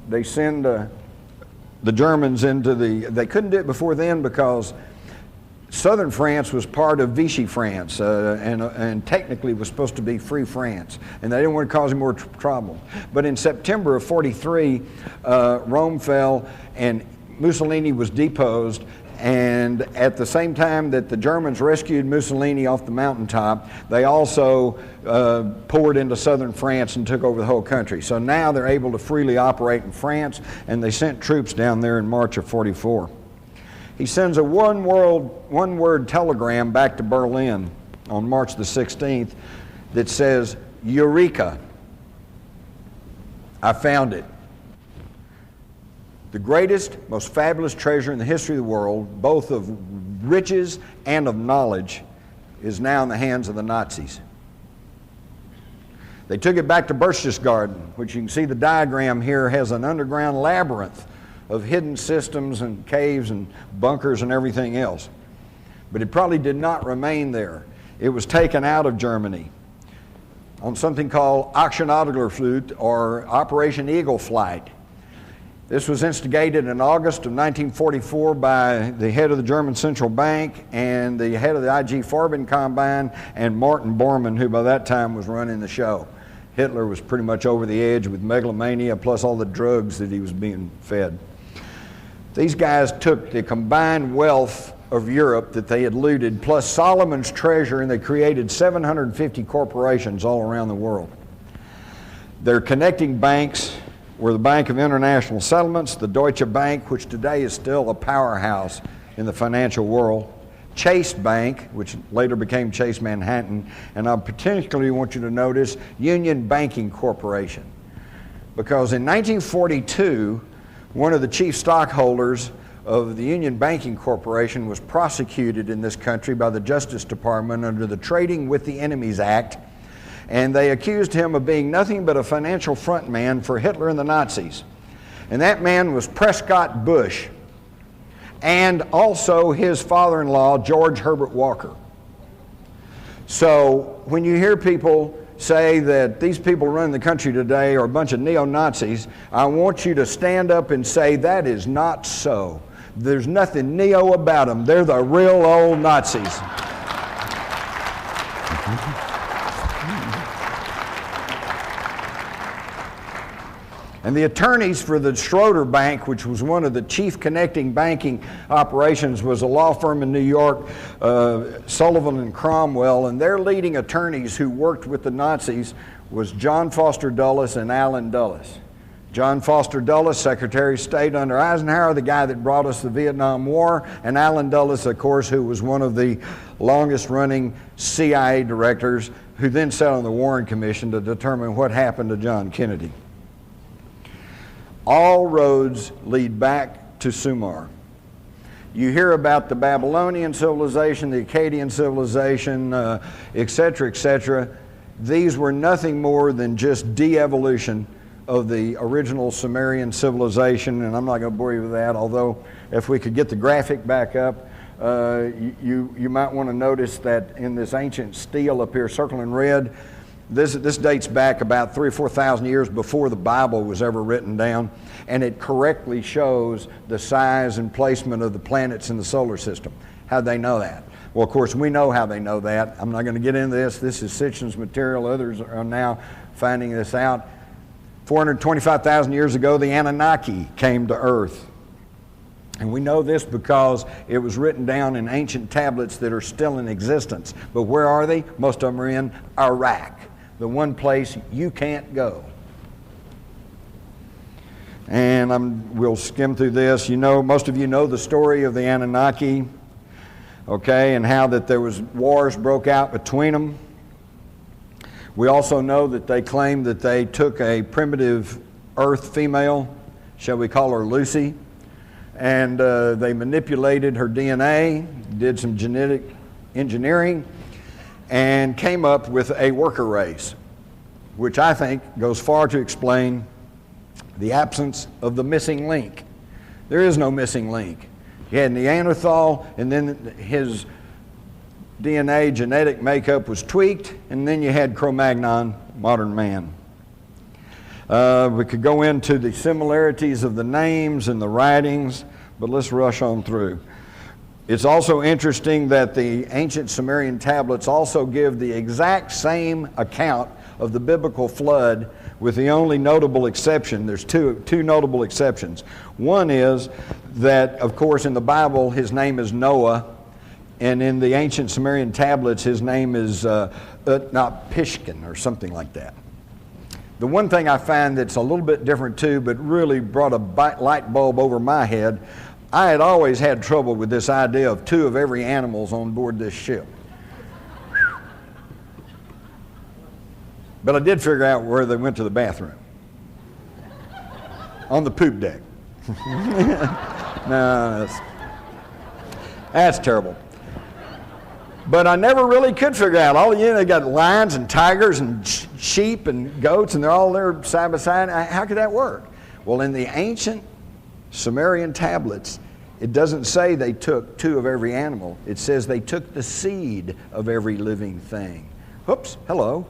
[SPEAKER 2] they send the Germans into they couldn't do it before then because southern France was part of Vichy France and technically was supposed to be free France, and they didn't want to cause any more trouble. But in September of 43, Rome fell and Mussolini was deposed, and at the same time that the Germans rescued Mussolini off the mountaintop, they also poured into southern France and took over the whole country. So now they're able to freely operate in France, and they sent troops down there in March of 44. He sends a one-word telegram back to Berlin on March the 16th that says, "Eureka, I found it. The greatest, most fabulous treasure in the history of the world, both of riches and of knowledge, is now in the hands of the Nazis." They took it back to Berchtesgaden, which you can see the diagram here has an underground labyrinth of hidden systems and caves and bunkers and everything else. But it probably did not remain there. It was taken out of Germany on something called Aktion Adlerflut, or Operation Eagle Flight. This was instigated in August of 1944 by the head of the German Central Bank and the head of the IG Farben Combine and Martin Bormann, who by that time was running the show. Hitler was pretty much over the edge with megalomania plus all the drugs that he was being fed. These guys took the combined wealth of Europe that they had looted plus Solomon's treasure, and they created 750 corporations all around the world. Their connecting banks were the Bank of International Settlements, the Deutsche Bank, which today is still a powerhouse in the financial world, Chase Bank, which later became Chase Manhattan, and I particularly want you to notice Union Banking Corporation. Because in 1942, one of the chief stockholders of the Union Banking Corporation was prosecuted in this country by the Justice Department under the Trading with the Enemies Act, and they accused him of being nothing but a financial front man for Hitler and the Nazis. And that man was Prescott Bush, and also his father-in-law, George Herbert Walker. So when you hear people say that these people running the country today are a bunch of neo-Nazis, I want you to stand up and say that is not so. There's nothing neo about them. They're the real old Nazis. And the attorneys for the Schroeder Bank, which was one of the chief connecting banking operations, was a law firm in New York, Sullivan and Cromwell, and their leading attorneys who worked with the Nazis was John Foster Dulles and Allen Dulles. John Foster Dulles, Secretary of State under Eisenhower, the guy that brought us the Vietnam War, and Allen Dulles, of course, who was one of the longest-running CIA directors, who then sat on the Warren Commission to determine what happened to John Kennedy. All roads lead back to Sumar. You hear about the Babylonian civilization, the Akkadian civilization, etc., etc. These were nothing more than just de-evolution of the original Sumerian civilization, and I'm not going to bore you with that, although if we could get the graphic back up, you might want to notice that in this ancient stele up here, circled in red, this dates back about 3,000 or 4,000 years before the Bible was ever written down, and it correctly shows the size and placement of the planets in the solar system. How'd they know that? Well, of course, we know how they know that. I'm not going to get into this. This is Sitchin's material. Others are now finding this out. 425,000 years ago, the Anunnaki came to Earth. And we know this because it was written down in ancient tablets that are still in existence. But where are they? Most of them are in Iraq, the one place you can't go. And we'll skim through this. You know, most of you know the story of the Anunnaki, okay, and how that there was wars broke out between them. We also know that they claimed that they took a primitive Earth female, shall we call her Lucy, and they manipulated her DNA, did some genetic engineering, and came up with a worker race, which I think goes far to explain the absence of the missing link. There is no missing link. He had Neanderthal, and then his DNA genetic makeup was tweaked, and then you had Cro-Magnon, modern man. We could go into the similarities of the names and the writings, but let's rush on through. It's also interesting that the ancient Sumerian tablets also give the exact same account of the biblical flood, with the only notable exception. There's two notable exceptions. One is that, of course, in the Bible, his name is Noah, and in the ancient Sumerian tablets, his name is Utnapishtim or something like that. The one thing I find that's a little bit different too, but really brought a light bulb over my head, I had always had trouble with this idea of two of every animals on board this ship. But I did figure out where they went to the bathroom. On the poop deck. No, that's terrible. But I never really could figure out. They got lions and tigers and sheep and goats, and they're all there side by side. How could that work? Well, in the ancient Sumerian tablets, it doesn't say they took two of every animal. It says they took the seed of every living thing. Whoops, hello.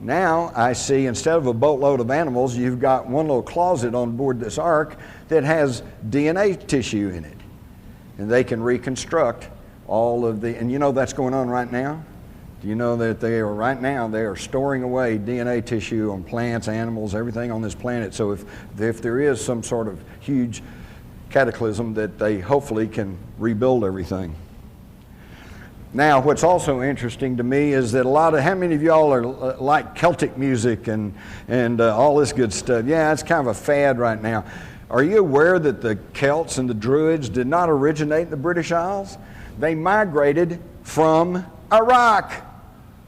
[SPEAKER 2] Now I see, instead of a boatload of animals, you've got one little closet on board this ark that has DNA tissue in it. And they can reconstruct all of the, and you know that's going on right now? Do you know that they are storing away DNA tissue on plants, animals, everything on this planet? So if there is some sort of huge cataclysm, that they hopefully can rebuild everything. Now, what's also interesting to me is that how many of y'all are like Celtic music and all this good stuff? Yeah, it's kind of a fad right now. Are you aware that the Celts and the Druids did not originate in the British Isles? They migrated from Iraq,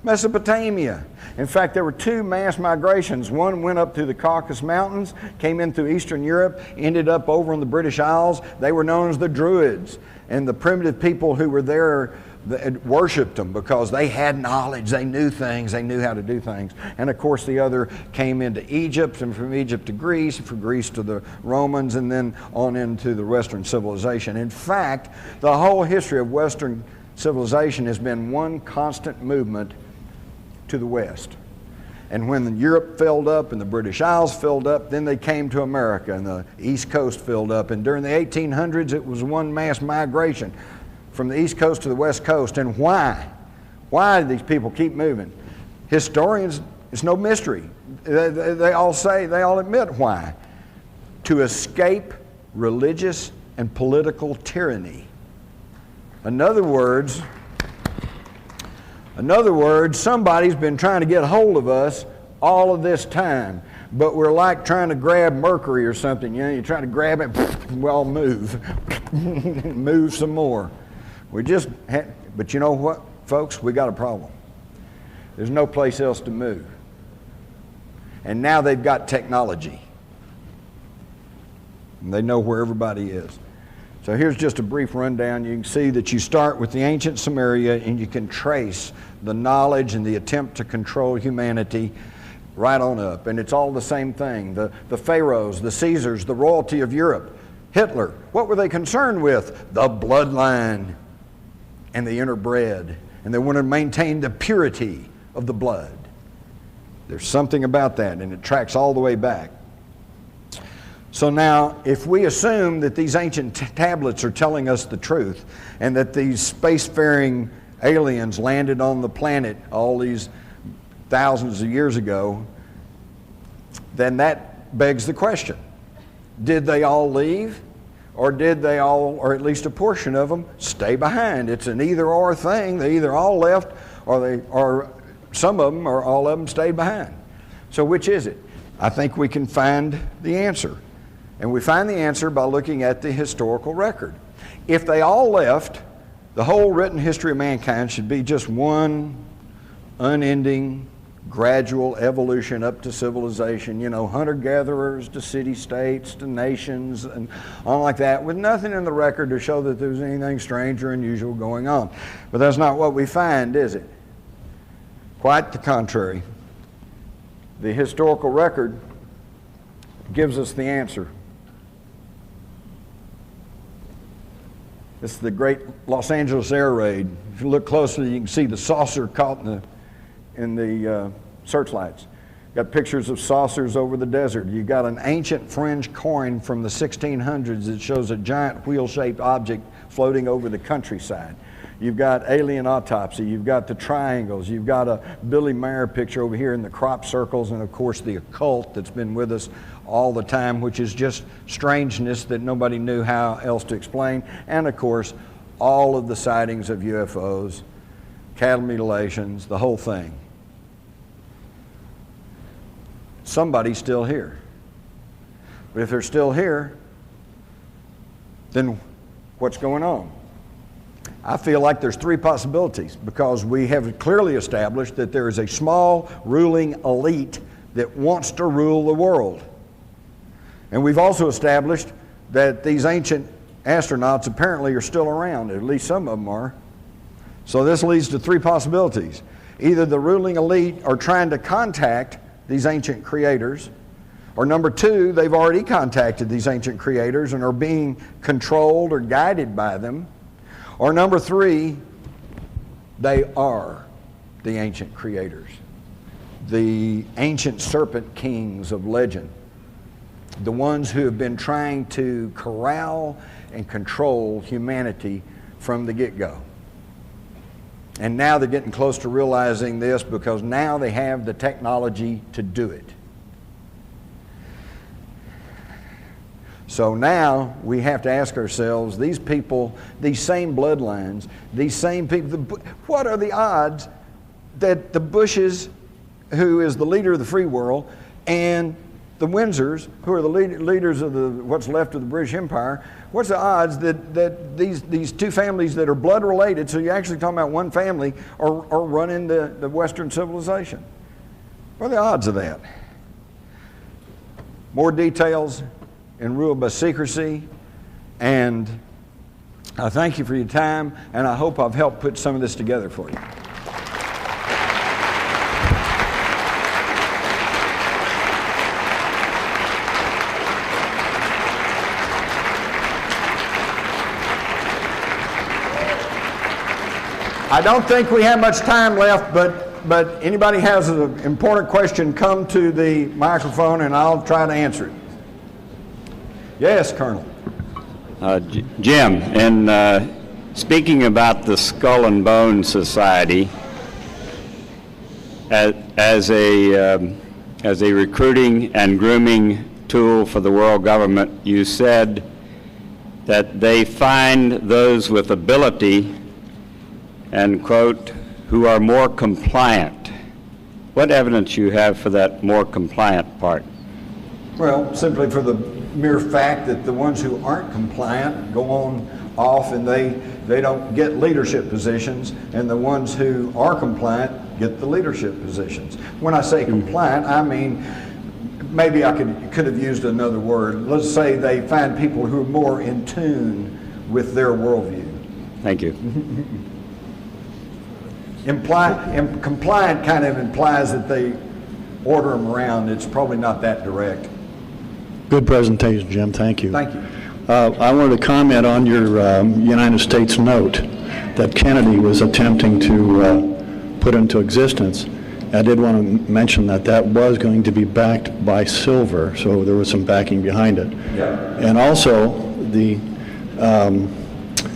[SPEAKER 2] Mesopotamia. In fact, there were two mass migrations. One went up through the Caucasus Mountains, came in through Eastern Europe, ended up over in the British Isles. They were known as the Druids. And the primitive people who were there worshipped them because they had knowledge, they knew things, they knew how to do things. And of course the other came into Egypt, and from Egypt to Greece, from Greece to the Romans, and then on into the Western civilization. In fact, the whole history of Western civilization has been one constant movement to the West. And when Europe filled up and the British Isles filled up, then they came to America and the East Coast filled up. And during the 1800s, it was one mass migration from the East Coast to the West Coast. And why? Why do these people keep moving? Historians, it's no mystery. They all admit why. To escape religious and political tyranny. In other words, somebody's been trying to get hold of us all of this time. but we're like trying to grab mercury or something. You know, you try to grab it, well, move. Move some more. But you know what, folks? We got a problem. There's no place else to move. And now they've got technology. And they know where everybody is. So here's just a brief rundown. You can see that you start with the ancient Samaria, and you can trace the knowledge and the attempt to control humanity right on up. And it's all the same thing. The pharaohs, the Caesars, the royalty of Europe, Hitler. What were they concerned with? The bloodline and the interbred. And they wanted to maintain the purity of the blood. There's something about that, and it tracks all the way back. So now, if we assume that these ancient tablets are telling us the truth, and that these spacefaring aliens landed on the planet all these thousands of years ago, then that begs the question. Did they all leave? Or did they all, or at least a portion of them, stay behind? It's an either-or thing. They either all left, or some of them or all of them stayed behind. So which is it? I think we can find the answer. And we find the answer by looking at the historical record. If they all left, the whole written history of mankind should be just one unending, gradual evolution up to civilization. You know, hunter-gatherers to city-states to nations and all like that, with nothing in the record to show that there was anything strange or unusual going on. But that's not what we find, is it? Quite the contrary. The historical record gives us the answer. This is the great Los Angeles air raid. If you look closely, you can see the saucer caught in the searchlights. Got pictures of saucers over the desert. You got an ancient French coin from the 1600s that shows a giant wheel-shaped object floating over the countryside. You've got alien autopsy. You've got the triangles. You've got a Billy Mayer picture over here in the crop circles, and of course the occult that's been with us all the time, which is just strangeness that nobody knew how else to explain. And of course, all of the sightings of UFOs, cattle mutilations, the whole thing. Somebody's still here. But if they're still here, then what's going on? I feel like there's three possibilities, because we have clearly established that there is a small ruling elite that wants to rule the world. And we've also established that these ancient astronauts apparently are still around, at least some of them are. So this leads to three possibilities. Either the ruling elite are trying to contact these ancient creators, or number two, they've already contacted these ancient creators and are being controlled or guided by them. Or number three, they are the ancient creators, the ancient serpent kings of legend, the ones who have been trying to corral and control humanity from the get-go. And now they're getting close to realizing this, because now they have the technology to do it. So now we have to ask ourselves, these people, these same bloodlines, these same people, what are the odds that the Bushes, who is the leader of the free world, and the Windsors, who are the leaders of what's left of the British Empire, what's the odds that these two families that are blood related, so you're actually talking about one family, are running the Western civilization? What are the odds of that? More details and ruled by secrecy. And I thank you for your time, and I hope I've helped put some of this together for you. I don't think we have much time left, but anybody has an important question, come to the microphone and I'll try to answer it. Yes, Colonel.
[SPEAKER 3] Jim, in speaking about the Skull and Bone Society as a recruiting and grooming tool for the world government, you said that they find those with ability, and quote, who are more compliant. What evidence you have for that more compliant part?
[SPEAKER 2] Well, simply for the mere fact that the ones who aren't compliant go on off and they don't get leadership positions, and the ones who are compliant get the leadership positions. When I say compliant, I mean, maybe I could have used another word. Let's say they find people who are more in tune with their worldview.
[SPEAKER 3] Thank you.
[SPEAKER 2] Compliant kind of implies that they order them around. It's probably not that direct.
[SPEAKER 4] Good presentation, Jim. Thank you.
[SPEAKER 2] Thank you.
[SPEAKER 4] I wanted to comment on your United States note that Kennedy was attempting to put into existence. I did want to mention that that was going to be backed by silver, so there was some backing behind it.
[SPEAKER 2] Yeah.
[SPEAKER 4] And also, the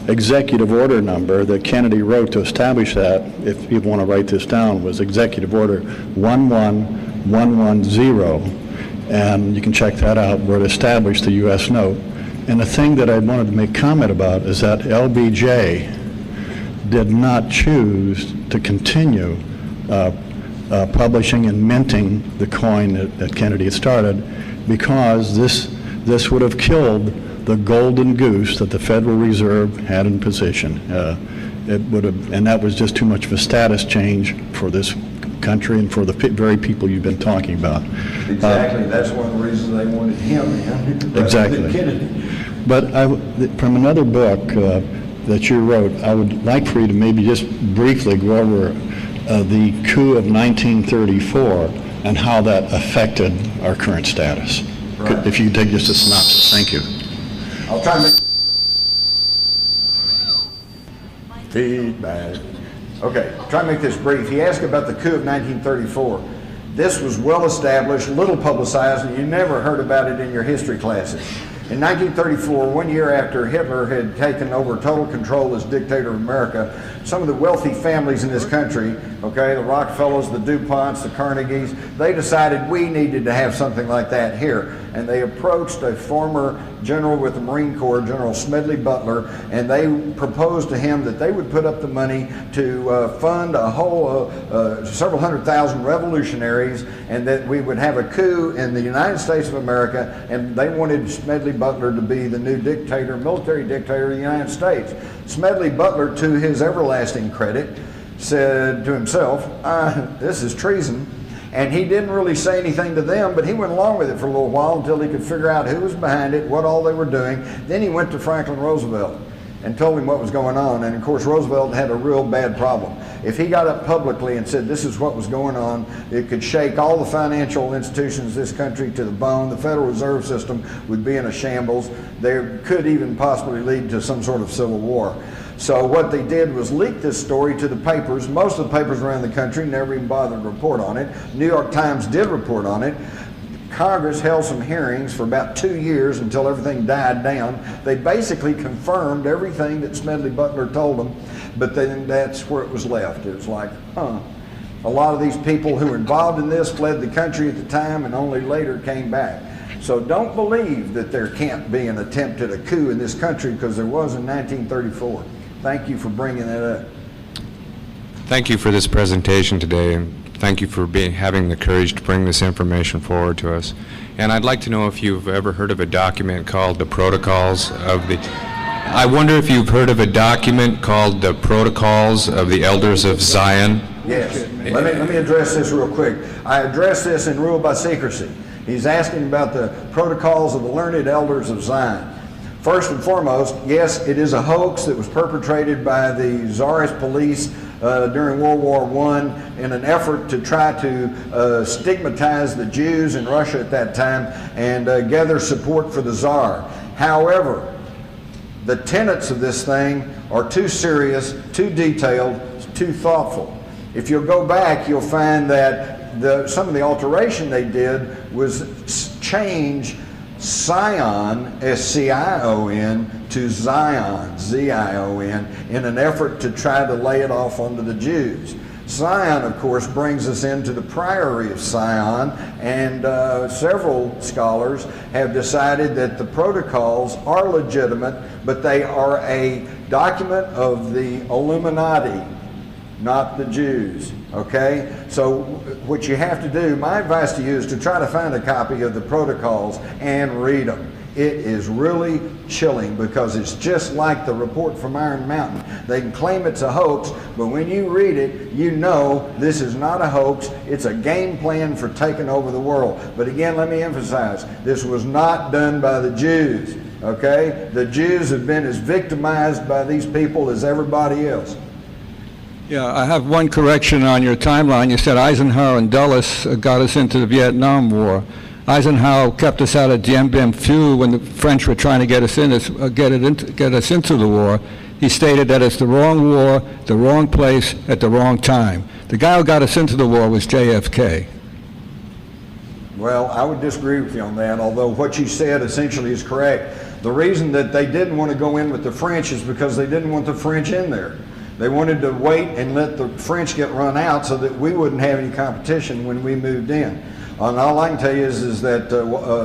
[SPEAKER 4] executive order number that Kennedy wrote to establish that, if people want to write this down, was Executive Order 11110, and you can check that out, where it established the U.S. note. And the thing that I wanted to make comment about is that LBJ did not choose to continue publishing and minting the coin that Kennedy had started, because this would have killed the golden goose that the Federal Reserve had in position. It would have, and that was just too much of a status change for this country and for the very people you've been talking about.
[SPEAKER 2] Exactly. That's one of the reasons they wanted him in.
[SPEAKER 4] Exactly.
[SPEAKER 2] Kennedy.
[SPEAKER 4] But from another book that you wrote, I would like for you to maybe just briefly go over the coup of 1934 and how that affected our current status.
[SPEAKER 2] Right.
[SPEAKER 4] If you could take just a synopsis. Thank you.
[SPEAKER 2] I'll try to make feedback. Okay, try to make this brief. He asked about the coup of 1934. This was well established, little publicized, and you never heard about it in your history classes. In 1934, 1 year after Hitler had taken over total control as dictator of America, some of the wealthy families in this country, okay, the Rockefellers, the DuPonts, the Carnegies, they decided we needed to have something like that here. And they approached a former general with the Marine Corps, General Smedley Butler, and they proposed to him that they would put up the money to fund a whole several 100,000 revolutionaries, and that we would have a coup in the United States of America, and they wanted Smedley Butler to be the new dictator, military dictator of the United States. Smedley Butler, to his everlasting credit, said to himself, this is treason. And he didn't really say anything to them, but he went along with it for a little while until he could figure out who was behind it, what all they were doing. Then he went to Franklin Roosevelt and told him what was going on. And of course, Roosevelt had a real bad problem. If he got up publicly and said this is what was going on, it could shake all the financial institutions of this country to the bone. The Federal Reserve System would be in a shambles. There could even possibly lead to some sort of civil war. So what they did was leak this story to the papers. Most of the papers around the country never even bothered to report on it. New York Times did report on it. Congress held some hearings for about 2 years until everything died down. They basically confirmed everything that Smedley Butler told them, but then that's where it was left. It was like, A lot of these people who were involved in this fled the country at the time and only later came back. So don't believe that there can't be an attempt at a coup in this country, because there was in 1934. Thank you for bringing that up.
[SPEAKER 5] Thank you for this presentation today, and thank you for having the courage to bring this information forward to us. And I'd like to know if you've ever heard of a document called the Protocols of the... I wonder if you've heard of a document called the Protocols of the Elders of Zion?
[SPEAKER 2] Yes. Let me address this real quick. I addressed this in Rule by Secrecy. He's asking about the Protocols of the Learned Elders of Zion. First and foremost, yes, it is a hoax that was perpetrated by the Tsarist police during World War I in an effort to try to stigmatize the Jews in Russia at that time and gather support for the Tsar. However, the tenets of this thing are too serious, too detailed, too thoughtful. If you'll go back, you'll find that some of the alteration they did was change Sion, S-C-I-O-N, to Zion, Z-I-O-N, in an effort to try to lay it off onto the Jews. Zion, of course, brings us into the Priory of Sion, and several scholars have decided that the protocols are legitimate, but they are a document of the Illuminati. not the Jews, okay? So what you have to do, my advice to you is to try to find a copy of the protocols and read them. It is really chilling because it's just like the report from Iron Mountain. They can claim it's a hoax, but when you read it, you know this is not a hoax. It's a game plan for taking over the world. But again, let me emphasize, this was not done by the Jews, okay? The Jews have been as victimized by these people as everybody else.
[SPEAKER 6] Yeah, I have one correction on your timeline. You said Eisenhower and Dulles got us into the Vietnam War. Eisenhower kept us out of Dien Bien Phu when the French were trying to get us into the war. He stated that it's the wrong war, the wrong place, at the wrong time. The guy who got us into the war was JFK.
[SPEAKER 2] Well, I would disagree with you on that, although what you said essentially is correct. The reason that they didn't want to go in with the French is because they didn't want the French in there. They wanted to wait and let the French get run out so that we wouldn't have any competition when we moved in. And all I can tell you is that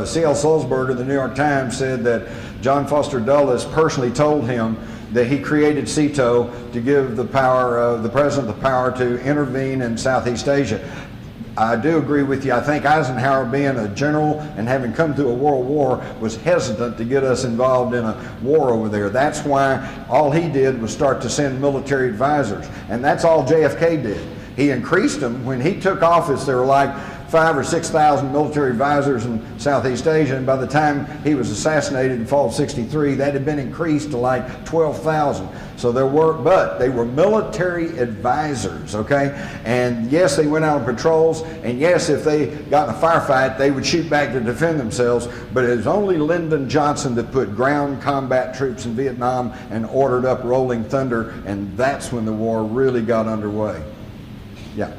[SPEAKER 2] C.L. Sulzberger of the New York Times said that John Foster Dulles personally told him that he created CETO to give the president the power to intervene in Southeast Asia. I do agree with you. I think Eisenhower, being a general and having come through a world war, was hesitant to get us involved in a war over there. That's why all he did was start to send military advisors. And that's all JFK did. He increased them. When he took office, there were like 5,000 or 6,000 military advisors in Southeast Asia, and by the time he was assassinated in fall of '63, that had been increased to like 12,000. So there were, but they were military advisors, okay? And yes, they went out on patrols, and yes, if they got in a firefight, they would shoot back to defend themselves, but it was only Lyndon Johnson that put ground combat troops in Vietnam and ordered up Rolling Thunder, and that's when the war really got underway. Yeah.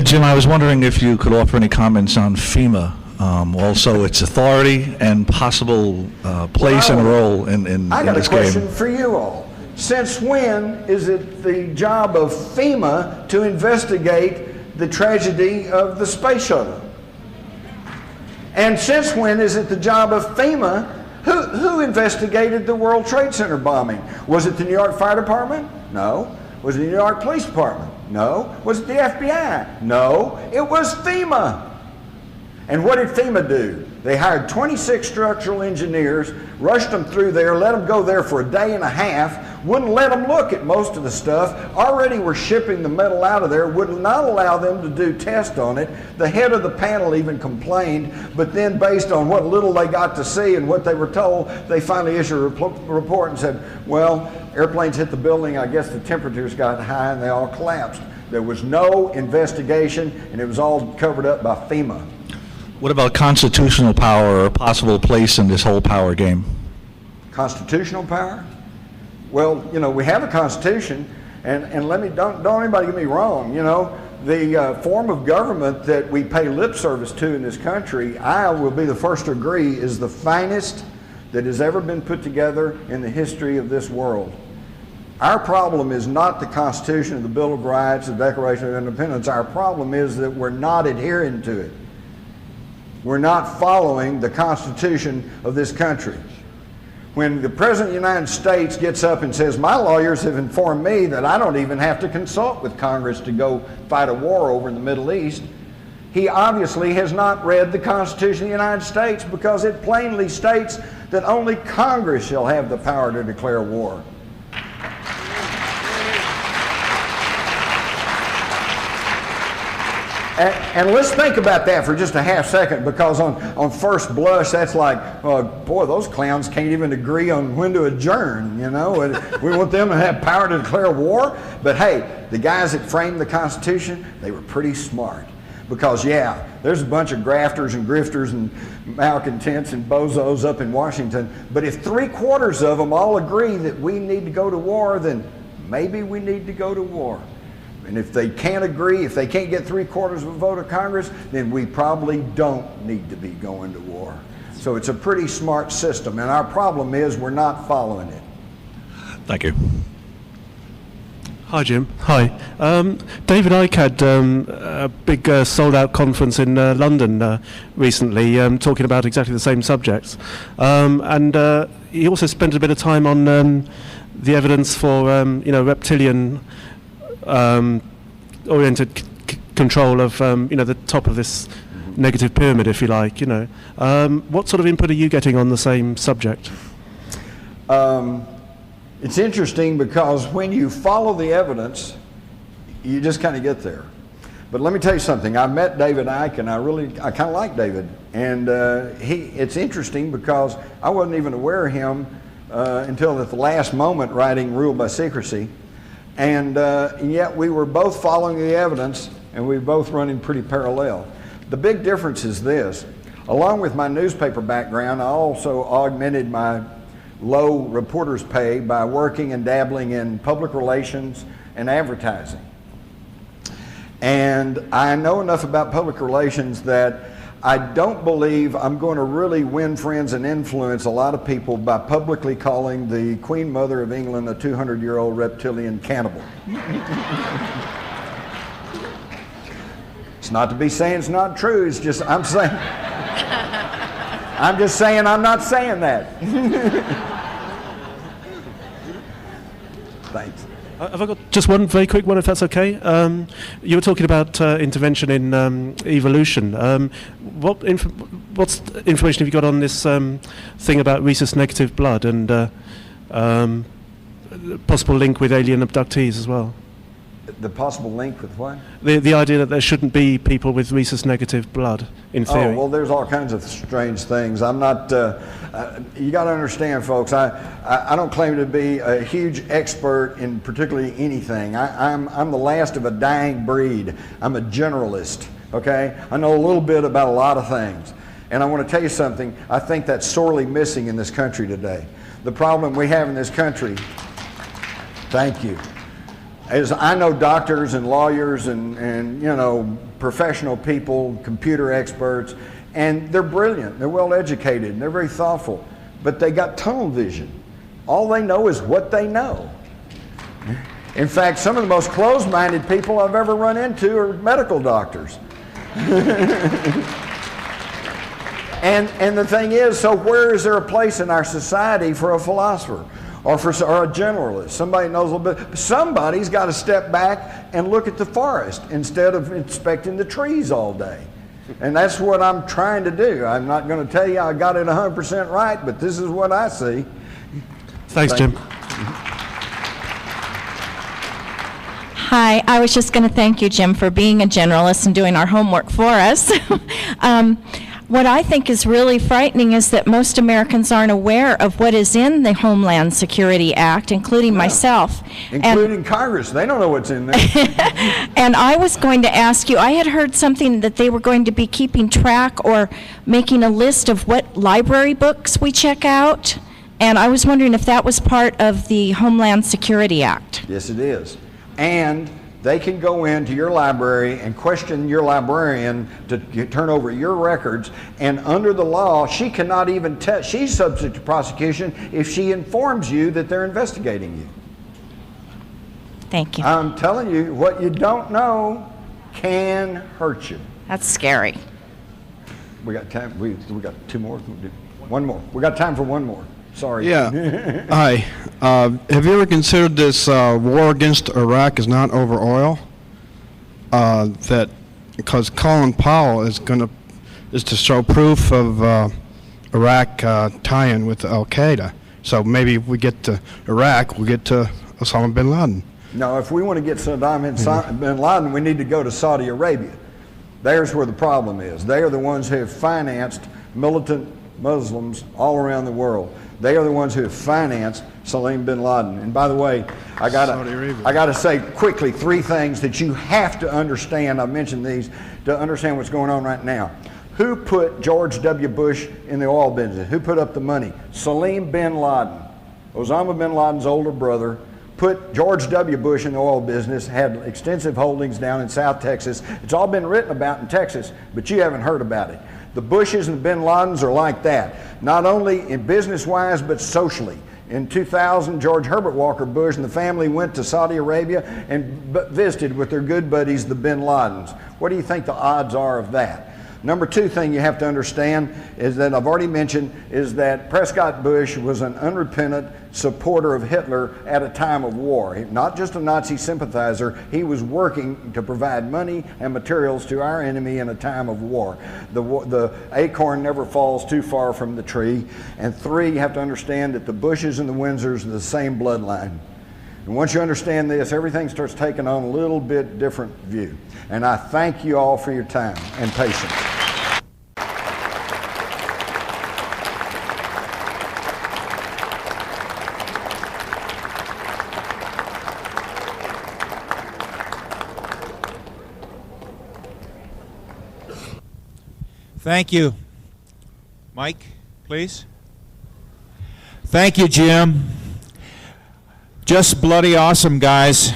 [SPEAKER 7] Jim, I was wondering if you could offer any comments on FEMA, also its authority and possible place and role in this game.
[SPEAKER 2] I got a question for you all. Since when is it the job of FEMA to investigate the tragedy of the space shuttle? And since when is it the job of FEMA? Who investigated the World Trade Center bombing? Was it the New York Fire Department? No. Was it the New York Police Department? No. Was it the FBI? No. It was FEMA. And what did FEMA do? They hired 26 structural engineers, rushed them through there, let them go there for a day and a half, wouldn't let them look at most of the stuff, already were shipping the metal out of there, would not allow them to do tests on it. The head of the panel even complained, but then based on what little they got to see and what they were told, they finally issued a report and said, well, airplanes hit the building, I guess the temperatures got high and they all collapsed. There was no investigation and it was all covered up by FEMA.
[SPEAKER 7] What about constitutional power or a possible place in this whole power game?
[SPEAKER 2] Constitutional power? Well, you know, we have a constitution, and let me, don't anybody get me wrong, you know, the form of government that we pay lip service to in this country, I will be the first to agree, is the finest that has ever been put together in the history of this world. Our problem is not the Constitution, the Bill of Rights, the Declaration of Independence. Our problem is that we're not adhering to it. We're not following the Constitution of this country. When the President of the United States gets up and says, my lawyers have informed me that I don't even have to consult with Congress to go fight a war over in the Middle East, he obviously has not read the Constitution of the United States, because it plainly states that only Congress shall have the power to declare war. And let's think about that for just a half second, because on first blush, that's like, boy, those clowns can't even agree on when to adjourn, you know. We want them to have power to declare war. But hey, the guys that framed the Constitution, they were pretty smart. Because yeah, there's a bunch of grafters and grifters and malcontents and bozos up in Washington, but if 3/4 of them all agree that we need to go to war, then maybe we need to go to war. And if they can't agree, if they can't get 3/4 of a vote of Congress, then we probably don't need to be going to war. So it's a pretty smart system, and our problem is we're not following it.
[SPEAKER 7] Thank you.
[SPEAKER 8] Hi, Jim. Hi. David Icke had a big sold-out conference in London recently, talking about exactly the same subjects. And he also spent a bit of time on the evidence for, reptilian oriented control of the top of this negative pyramid, if you like. What sort of input are you getting on the same subject?
[SPEAKER 2] It's interesting because when you follow the evidence, you just kind of get there. But let me tell you something. I met David Icke, and I kind of like David. And it's interesting because I wasn't even aware of him until at the last moment writing Ruled by Secrecy. And yet we were both following the evidence, and we were both running pretty parallel. The big difference is this. Along with my newspaper background, I also augmented my low reporter's pay by working and dabbling in public relations and advertising. And I know enough about public relations that I don't believe I'm going to really win friends and influence a lot of people by publicly calling the Queen Mother of England a 200-year-old reptilian cannibal. It's not to be saying it's not true, it's just I'm just saying I'm not saying that. Thanks.
[SPEAKER 8] Have I got just one very quick one, if that's okay? You were talking about intervention in evolution. What information have you got on this thing about rhesus negative blood and possible link with alien abductees as well?
[SPEAKER 2] The possible link with what?
[SPEAKER 8] The idea that there shouldn't be people with rhesus negative blood, in theory.
[SPEAKER 2] Oh, well, there's all kinds of strange things. I'm not, you got to understand, folks, I don't claim to be a huge expert in particularly anything. I'm the last of a dying breed. I'm a generalist, okay? I know a little bit about a lot of things. And I want to tell you something, I think that's sorely missing in this country today. The problem we have in this country, thank you, as I know doctors and lawyers and professional people, computer experts, and they're brilliant, they're well educated, and they're very thoughtful, but they got tunnel vision. All they know is what they know. In fact, some of the most closed-minded people I've ever run into are medical doctors. And the thing is, so where is there a place in our society for a philosopher? Or a generalist, somebody knows a little bit. Somebody's got to step back and look at the forest instead of inspecting the trees all day. And that's what I'm trying to do. I'm not going to tell you I got it 100% right, but this is what I see.
[SPEAKER 8] Thanks, Jim.
[SPEAKER 9] Hi, I was just going to thank you, Jim, for being a generalist and doing our homework for us. What I think is really frightening is that most Americans aren't aware of what is in the Homeland Security Act, including myself.
[SPEAKER 2] Including Congress. They don't know what's in there.
[SPEAKER 9] And I was going to ask you, I had heard something that they were going to be keeping track or making a list of what library books we check out. And I was wondering if that was part of the Homeland Security Act.
[SPEAKER 2] Yes, it is. And they can go into your library and question your librarian to turn over your records, and under the law, she cannot even she's subject to prosecution if she informs you that they're investigating you.
[SPEAKER 9] Thank you.
[SPEAKER 2] I'm telling you, what you don't know can hurt you.
[SPEAKER 9] That's scary.
[SPEAKER 2] We got time. We got two more. One more. We got time for one more. Sorry.
[SPEAKER 10] Yeah. Hi. Have you ever considered this war against Iraq is not over oil? That because Colin Powell is to show proof of Iraq tie-in with Al Qaeda. So maybe if we get to Iraq, we'll get to Osama bin Laden.
[SPEAKER 2] No, if we want to get Saddam bin Laden, we need to go to Saudi Arabia. There's where the problem is. They are the ones who have financed militant Muslims all around the world. They are the ones who have financed Salim bin Laden. And by the way, I gotta say quickly three things that you have to understand. I've mentioned these to understand what's going on right now. Who put George W. Bush in the oil business? Who put up the money? Salim bin Laden, Osama bin Laden's older brother, put George W. Bush in the oil business, had extensive holdings down in South Texas. It's all been written about in Texas, but you haven't heard about it. The Bushes and the bin Ladens are like that, not only in business-wise, but socially. In 2000, George Herbert Walker Bush and the family went to Saudi Arabia and visited with their good buddies, the bin Ladens. What do you think the odds are of that? Number two thing you have to understand is that I've already mentioned is that Prescott Bush was an unrepentant, supporter of Hitler at a time of war. Not just a Nazi sympathizer, he was working to provide money and materials to our enemy in a time of war. The acorn never falls too far from the tree. And 3, you have to understand that the Bushes and the Windsors are the same bloodline. And once you understand this, everything starts taking on a little bit different view. And I thank you all for your time and patience.
[SPEAKER 1] Thank you. Mike, please. Thank you, Jim. Just bloody awesome, guys.